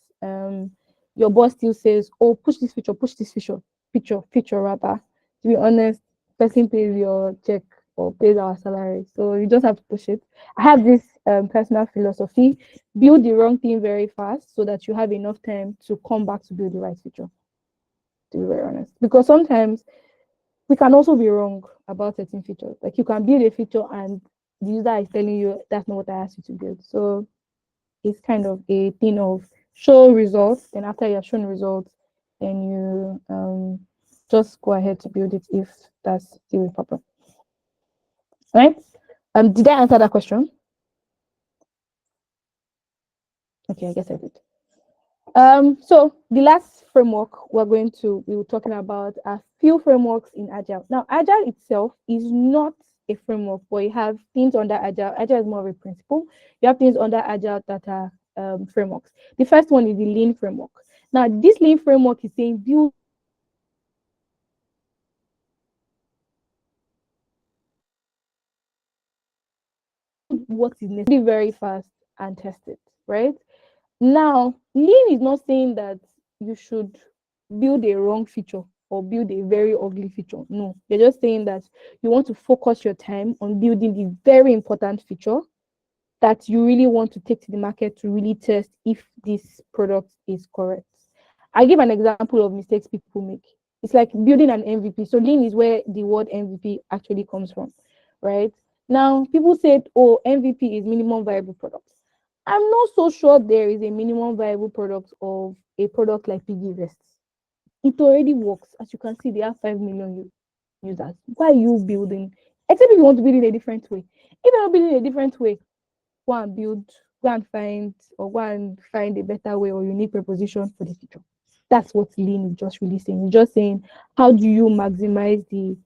your boss still says, "Oh, push this feature rather." To be honest, person pays your check or pays our salary, so you just have to push it. I have this personal philosophy: build the wrong thing very fast so that you have enough time to come back to build the right feature. To be very honest, because sometimes we can also be wrong about certain features. Like you can build a feature and the user is telling you that's not what I asked you to build. So it's kind of a thing of show results, and after you have shown results, then you just go ahead to build it if that's the way proper. Right? Did I answer that question? Okay, I guess I did. So the last framework we were talking about are few frameworks in Agile. Now, Agile itself is not a framework, but you have things under Agile. Agile is more of a principle. You have things under Agile that are frameworks. The first one is the Lean framework. Now, this Lean framework is saying build what is necessary very fast and test it, right? Now, Lean is not saying that you should build a wrong feature or build a very ugly feature. No, you're just saying that you want to focus your time on building the very important feature that you really want to take to the market to really test if this product is correct. I give an example of mistakes people make. It's like building an MVP. So Lean is where the word MVP actually comes from, right? Now, people said, oh, MVP is minimum viable product. I'm not so sure there is a minimum viable product of a product like Piggy Vests. It already works. As you can see, they have 5 million users. Why are you building? Except if you want to build it a different way. If you're not building a different way, go and build, go and find a better way or unique proposition for the future. That's what Lean is just really saying. It's just saying, how do you maximize the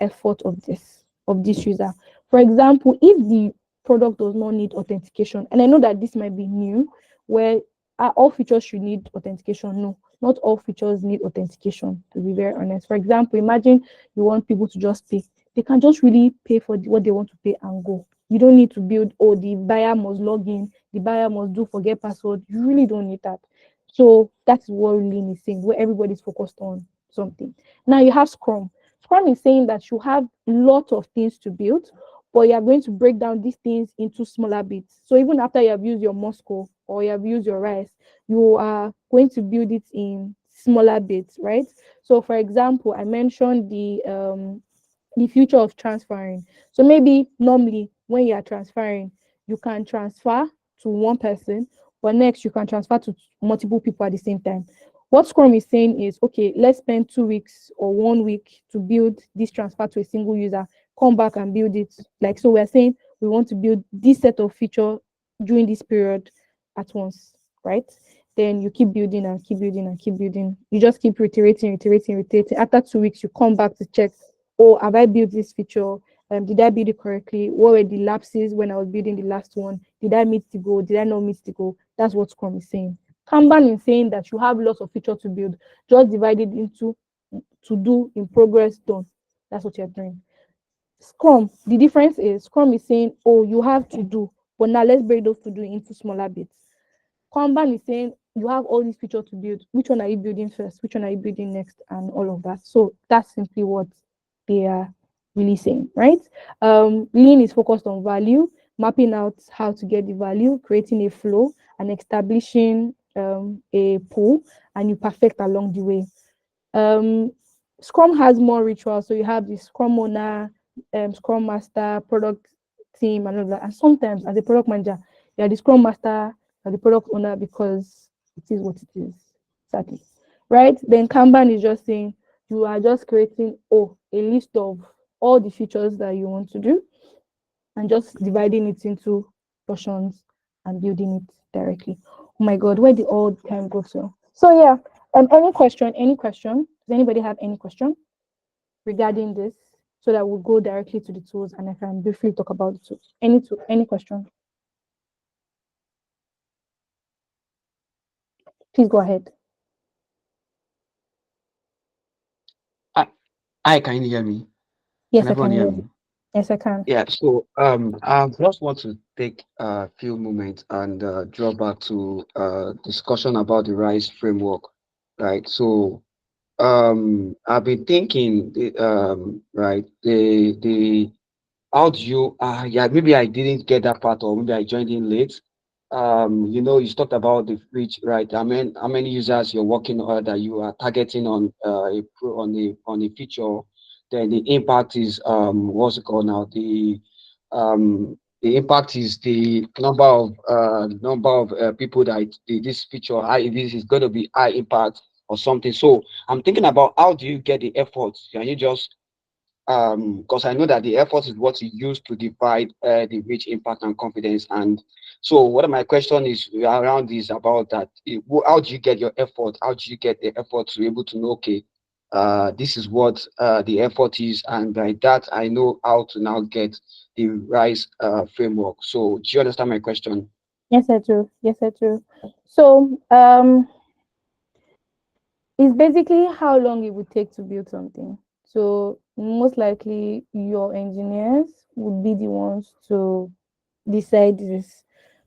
effort of this user? For example, if the product does not need authentication, and I know that this might be new, where all features should need authentication. No, not all features need authentication, to be very honest. For example, imagine you want people to just pay. They can just really pay for what they want to pay and go. You don't need to build, oh, the buyer must log in, the buyer must do forget password. You really don't need that. So that's what Lean is saying, where everybody's focused on something. Now you have Scrum. Scrum is saying that you have a lot of things to build, but you are going to break down these things into smaller bits. So even after you have used your Moscow or you have used your rice, you are going to build it in smaller bits, right? So for example, I mentioned the future of transferring. So maybe normally when you are transferring, you can transfer to one person, but next you can transfer to multiple people at the same time. What Scrum is saying is, okay, let's spend 2 weeks or 1 week to build this transfer to a single user, come back and build it. Like, so we're saying we want to build this set of feature during this period at once, right? Then you keep building and keep building and keep building. You just keep reiterating. After 2 weeks, you come back to check, oh, have I built this feature? Did I build it correctly? What were the lapses when I was building the last one? Did I meet the goal? Did I not meet the goal? That's what Scrum is saying. Kanban is saying that you have lots of features to build, just divided into to do, in progress, done. That's what you're doing. Scrum, the difference is Scrum is saying, oh, you have to do, but now let's break those to do into smaller bits. Kanban is saying you have all these features to build. Which one are you building first? Which one are you building next? And all of that. So that's simply what they are really saying, right? Lean is focused on value, mapping out how to get the value, creating a flow, and establishing a pool, and you perfect along the way. Scrum has more rituals, so you have the Scrum owner, Scrum master, product team, and all that. And sometimes, as a product manager, you are the Scrum master, the product owner, because it is what it is, sadly, right? Then Kanban is just saying you are just creating a list of all the features that you want to do and just dividing it into portions and building it directly. Oh my god, where did all the time go to? So yeah, any question? Does anybody have any question regarding this? So that we'll go directly to the tools and I can briefly talk about the tools. Any question? Please go ahead. Hi, can you hear me? Yes, Can I can everyone hear hear me? you. Yes, I can. Yeah, so I just want to take a few moments and draw back to discussion about the RISE framework, right? So I've been thinking, right, the how do you yeah, maybe I didn't get that part, or maybe I joined in late. You talked about the reach, right? I mean, how many users you're working on, that you are targeting on on a feature, then the impact is what's it called now? The impact is the number of people that this feature, this is going to be high impact or something. So I'm thinking about, how do you get the effort? Can you just because I know that the effort is what you use to divide the reach, impact, and confidence. And so, what my question is around is about that. How do you get your effort? How do you get the effort to be able to know, okay, this is what the effort is, and by that I know how to now get the RISE framework. So, do you understand my question? Yes, I do. Yes, I do. So, it's basically how long it would take to build something. So most likely your engineers would be the ones to decide this.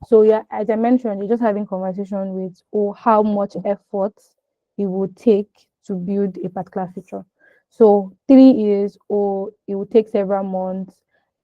So yeah, as I mentioned, you're just having conversation with how much effort it would take to build a particular feature. So 3 years, or it would take several months,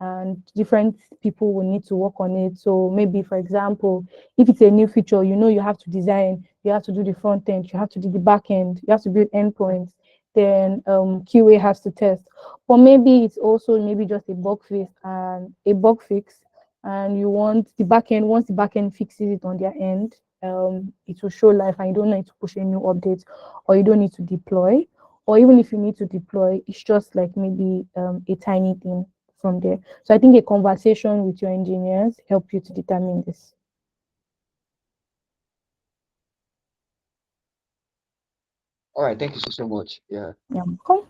and different people will need to work on it. So maybe, for example, if it's a new feature, you have to design, you have to do the front end, you have to do the back end, you have to build endpoints, then QA has to test. Or maybe it's also maybe just a bug fix, and you want the backend, once the backend fixes it on their end, it will show life and you don't need to push a new update, or you don't need to deploy. Or even if you need to deploy, it's just like maybe a tiny thing from there. So I think a conversation with your engineers help you to determine this. All right, thank you so much. Yeah. Yeah. Cool.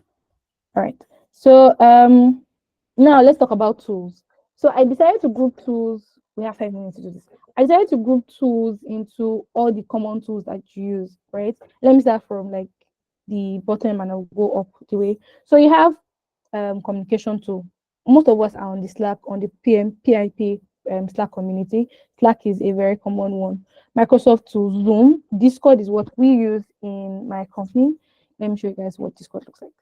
All right. So now let's talk about tools. So I decided to group tools. We have 5 minutes to do this. I decided to group tools into all the common tools that you use, right? Let me start from like the bottom and I'll go up the way. So you have communication tool. Most of us are on the Slack, on the PIP Slack community. Slack is a very common one. Microsoft tools, Zoom, Discord is what we use in my company. Let me show you guys what Discord looks like.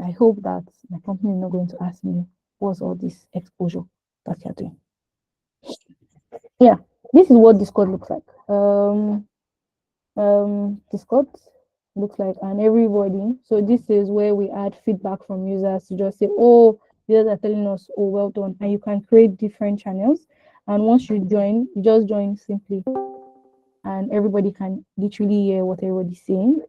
I hope that my company is not going to ask me what's all this exposure that you're doing. Yeah, this is what Discord looks like. Discord looks like, and everybody. So this is where we add feedback from users to just say, oh, users are telling us, oh, well done, and you can create different channels. And once you join, you just join simply, and everybody can literally hear what everybody's saying.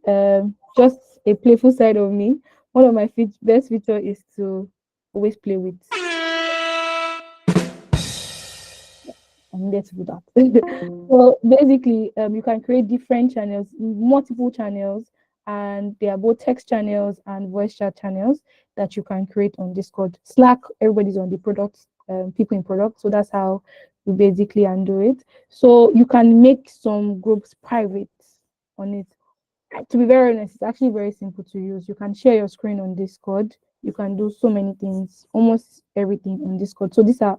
Just a playful side of me. One of my best feature is to always play with. I'm there to do that. So basically, you can create different channels, multiple channels, and they are both text channels and voice chat channels that you can create on Discord. Slack, everybody's on the product, people in product. So that's how you basically undo it. So you can make some groups private on it. To be very honest, it's actually very simple to use. You can share your screen on Discord. You can do so many things, almost everything on Discord. So these are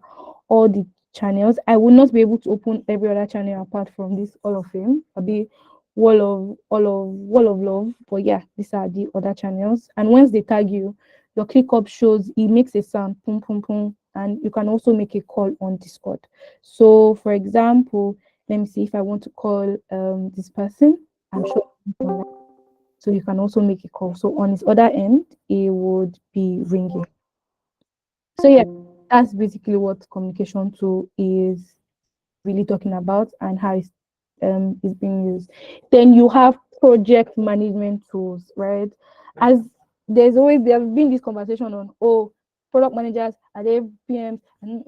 all the channels. I will not be able to open every other channel apart from this Hall of Fame. I'll be wall of love. But yeah, these are the other channels. And once they tag you, your ClickUp shows, it makes a sound, boom, boom, boom. And you can also make a call on Discord. So for example, let me see if I want to call this person. I'm sure. So you can also make a call. So on his other end, it would be ringing. So yeah, that's basically what communication tool is really talking about and how it's being used. Then you have project management tools, right? as there have been this conversation on, oh, product managers are they PMs, and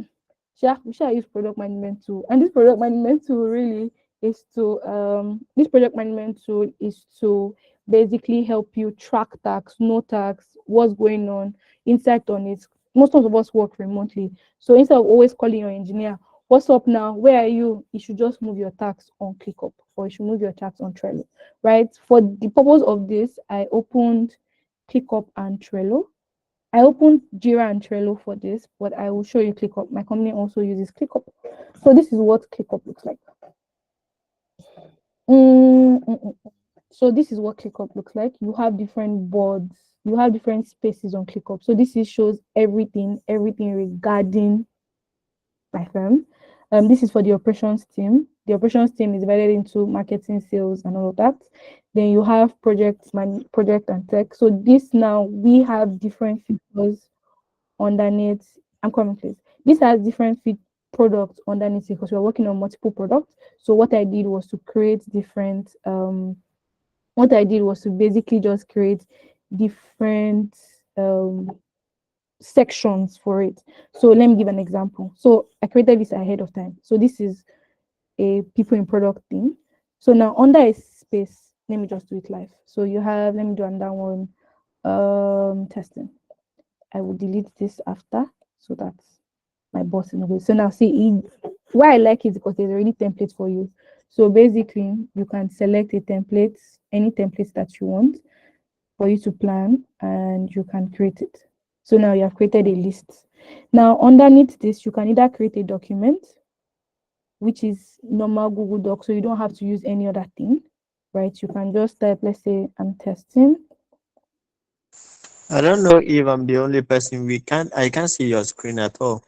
we should use product management tool. And this product management tool really is to this project management tool is to basically help you track tasks, know tasks, what's going on, insight on it. Most of us work remotely, so instead of always calling your engineer, what's up now, where are you, you should just move your tasks on ClickUp, or you should move your tasks on Trello, right? For the purpose of this, I opened ClickUp and Trello. I opened Jira and Trello for this, but I will show you ClickUp. My company also uses ClickUp. So this is what ClickUp looks like. So this is what ClickUp looks like. You have different boards. You have different spaces on ClickUp. So this shows everything regarding my firm. This is for the operations team. The operations team is divided into marketing, sales, and all of that. Then you have project and tech. So this now we have different features underneath. I'm coming, please. This has different products underneath because we're working on multiple products. So what I did was to create different. What I did was to basically just create different sections for it. So let me give an example. So I created this ahead of time. So this is a people in product thing. So now under a space, let me just do it live. So you have, let me do another one, testing. I will delete this after, so that's my boss in a way. So now see, why I like it because there's already templates for you. So basically you can select a template, any templates that you want for you to plan, and you can create it. So now you have created a list. Now underneath this, you can either create a document, which is normal Google Doc, so you don't have to use any other thing, right? You can just type, let's say I'm testing. I don't know if I'm the only person. I can't see your screen at all.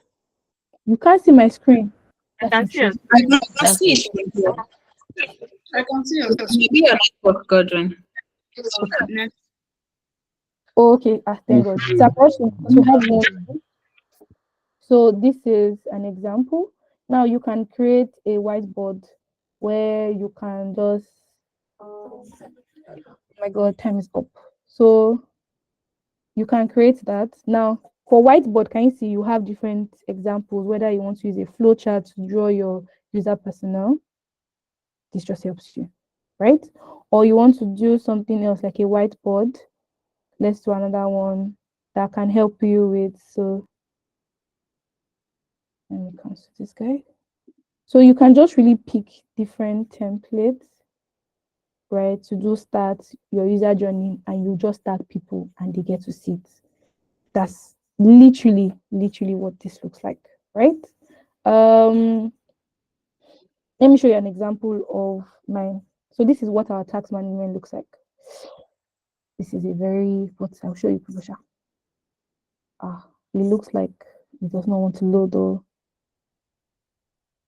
You can't see my screen. I can see it. I can see it. I can see your screen. Maybe your network, Godwin. Next. Okay, thank God. So we have one. So this is an example. Now you can create a whiteboard where you can just, oh my God, time is up. So you can create that. Now for whiteboard, can you see you have different examples, whether you want to use a flow chart to draw your user personnel, this just helps you, right? Or you want to do something else like a whiteboard. Let's do another one that can help you with, so let me cancel this guy. So you can just really pick different templates, right, to start your user journey, and you just tag people and they get to see it. That's literally what this looks like, right? Let me show you an example of mine. So this is what our tax management looks like. This is a very, what I'll show you, Prabhusha. It looks like it does not want to load though.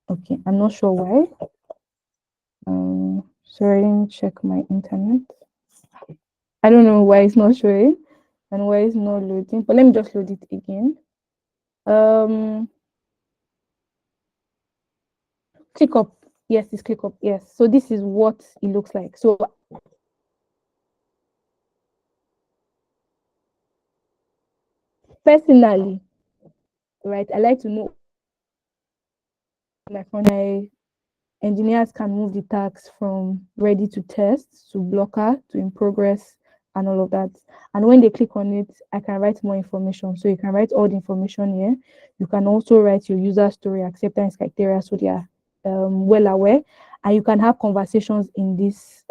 Okay, I'm not sure why. Sorry, I didn't check my internet. I don't know why it's not showing and why it's not loading, but let me just load it again. ClickUp. Yes, it's ClickUp. Yes. So this is what it looks like. So personally, right, I like to know my engineers can move the tasks from ready to test to blocker to in progress and all of that. And when they click on it, I can write more information. So you can write all the information here. You can also write your user story acceptance criteria so they are well aware. And you can have conversations in this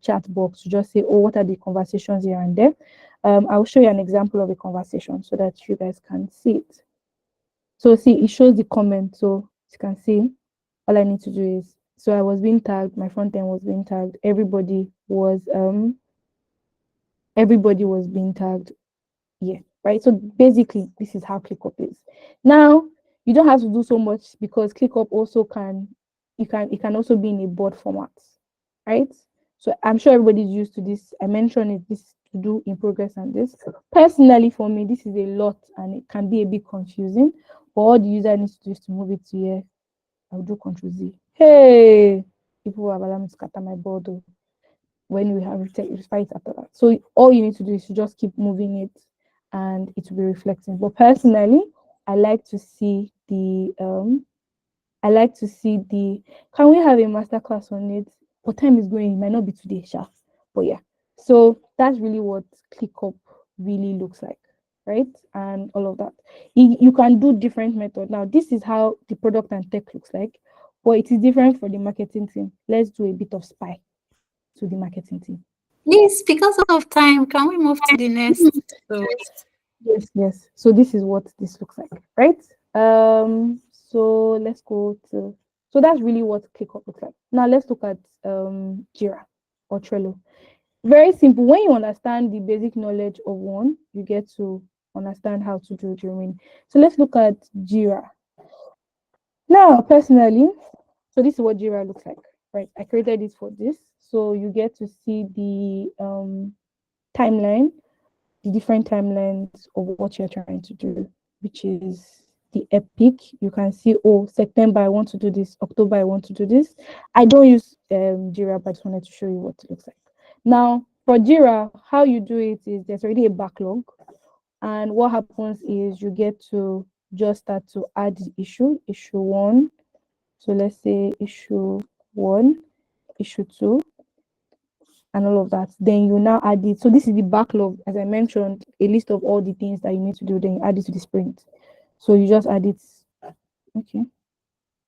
chat box to just say, oh, what are the conversations here and there? I'll show you an example of a conversation so that you guys can see it. So see, it shows the comment. So you can see, all I need to do is, so I was being tagged, my front end was being tagged, everybody was being tagged. Yeah, right. So basically this is how ClickUp is. Now you don't have to do so much because ClickUp also it can also be in a board format, right? So I'm sure everybody's used to this. I mentioned it, this to do in progress and this. Personally, for me, this is a lot and it can be a bit confusing. But all the user needs to do is to move it to here. I'll do Control Z. Hey, people have allowed me to scatter my board. when we have rectify it after that. So all you need to do is to just keep moving it and it will be reflecting. But personally, I like to see the can we have a masterclass on it? What time is going? It might not be today, sha. But yeah. So that's really what ClickUp really looks like, right? And all of that. You can do different methods. Now, this is how the product and tech looks like, but it is different for the marketing team. Let's do a bit of spy to the marketing team. Please, because of time, can we move to the next? So, Yes. So this is what this looks like, right? So let's go to, so that's really what ClickUp looks like. Now let's look at Jira or Trello. Very simple. When you understand the basic knowledge of one, you get to understand how to do the remaining. So let's look at Jira. Now, personally, so this is what Jira looks like, right? I created it for this. So you get to see the timeline, the different timelines of what you're trying to do, which is the epic. You can see, oh, September I want to do this, October I want to do this. I don't use Jira, but I just wanted to show you what it looks like. Now for Jira, how you do it is there's already a backlog, and what happens is you get to just start to add the issue one. So let's say issue 1, issue 2, and all of that. Then you now add it. So this is the backlog, as I mentioned, a list of all the things that you need to do. Then you add it to the sprint. So you just add it. Okay.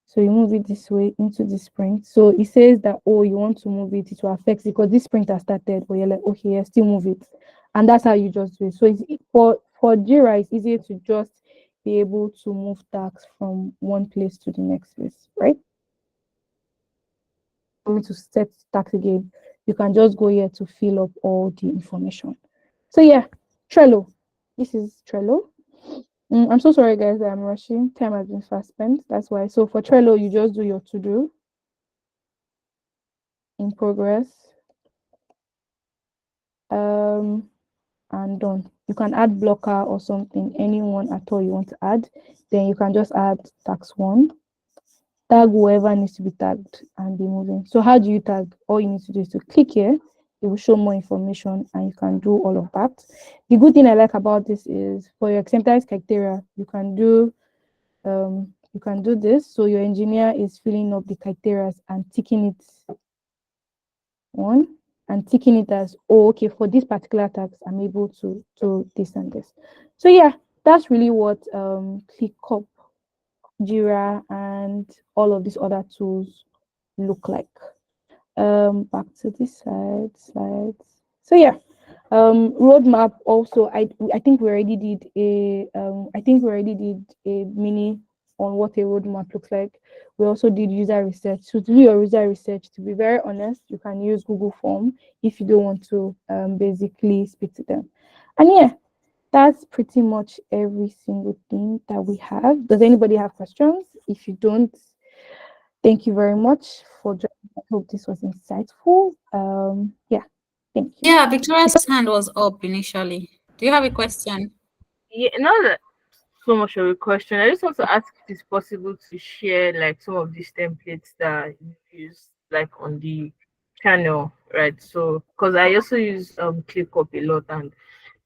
So you move it this way into the sprint. So it says that, oh, you want to move it, it will affect because this sprint has started, but you're like, okay, yeah, still move it. And that's how you just do it. So it's for Jira, it's easier to just be able to move tasks from one place to the next place, right? For me to set tasks again, you can just go here to fill up all the information. So yeah, Trello. This is Trello. I'm so sorry, guys, that I'm rushing. Time has been fast spent. That's why. So for Trello, you just do your to-do in progress. And done. You can add blocker or something, anyone at all you want to add. Then you can just add tax 1. Tag whoever needs to be tagged and be moving. So how do you tag? All you need to do is to click here. It will show more information and you can do all of that. The good thing I like about this is for your acceptance criteria, you can do this. So your engineer is filling up the criteria and ticking it on and ticking it as, oh, okay, for this particular task, I'm able to do this and this. So yeah, that's really what ClickUp, Jira, and all of these other tools look like. Back to this slides. So yeah, roadmap also. I think we already did a mini on what a roadmap looks like. We also did user research. So to do your user research, to be very honest, you can use Google Form if you don't want to basically speak to them. And yeah, that's pretty much every single thing that we have. Does anybody have questions? If you don't, thank you very much for joining. I hope this was insightful. Yeah, thank you. yeah, Victoria's hand was up initially. Do you have a question? Yeah, not that so much of a question. I just want to ask if it's possible to share like some of these templates that you use like on the channel, right? So because I also use ClickUp a lot and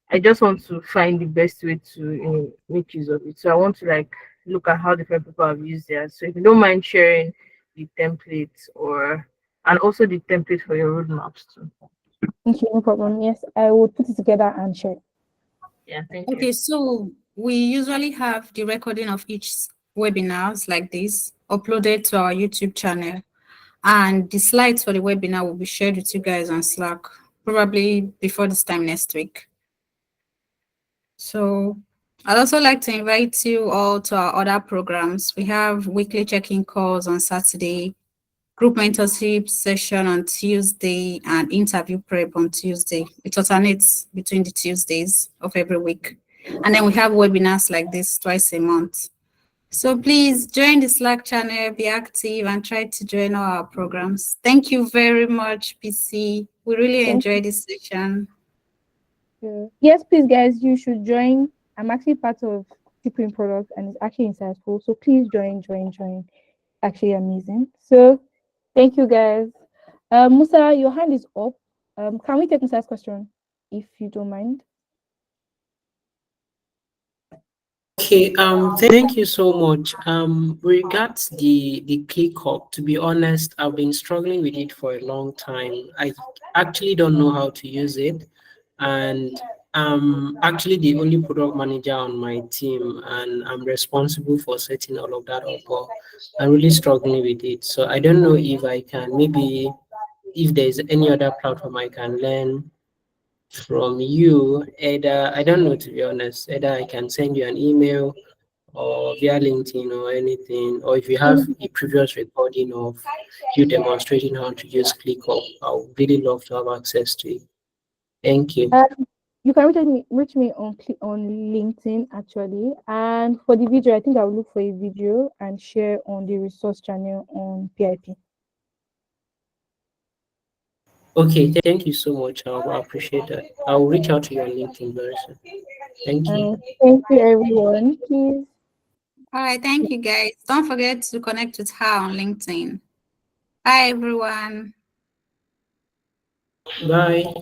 I just want to find the best way to make use of it. So I want to like look at how different people have used theirs. So if you don't mind sharing the templates and also the template for your roadmaps too. Okay, no problem. Yes, I will put it together and share. Yeah, thank you. Okay, so we usually have the recording of each webinars like this uploaded to our YouTube channel. And the slides for the webinar will be shared with you guys on Slack, probably before this time next week. So I'd also like to invite you all to our other programs. We have weekly check-in calls on Saturday, group mentorship session on Tuesday, and interview prep on Tuesday. It alternates between the Tuesdays of every week. And then we have webinars like this twice a month. So please join the Slack channel, be active, and try to join all our programs. Thank you very much, PC. We really enjoyed this session. Yes, please, guys, you should join. I'm actually part of Tipping Product and it's actually insightful. So please join. Actually amazing. So thank you, guys. Musa, your hand is up. Can we take this last question, if you don't mind? Okay, thank you so much. Regards the ClickUp, to be honest, I've been struggling with it for a long time. I actually don't know how to use it, and I'm actually the only product manager on my team, and I'm responsible for setting all of that up. But I'm really struggling with it, so I don't know if I can maybe if there's any other platform I can learn from you. Either I don't know, to be honest. Either I can send you an email or via LinkedIn or anything, or if you have a previous recording of you demonstrating how to use ClickUp, I would really love to have access to it. Thank you. You can reach me on LinkedIn actually. And for the video, I think I will look for a video and share on the resource channel on PIP. Okay, thank you so much. I appreciate that. I'll reach out to you on LinkedIn very soon. Thank you. Thank you, everyone. Please. All right, thank you guys. Don't forget to connect with her on LinkedIn. Bye everyone. Bye.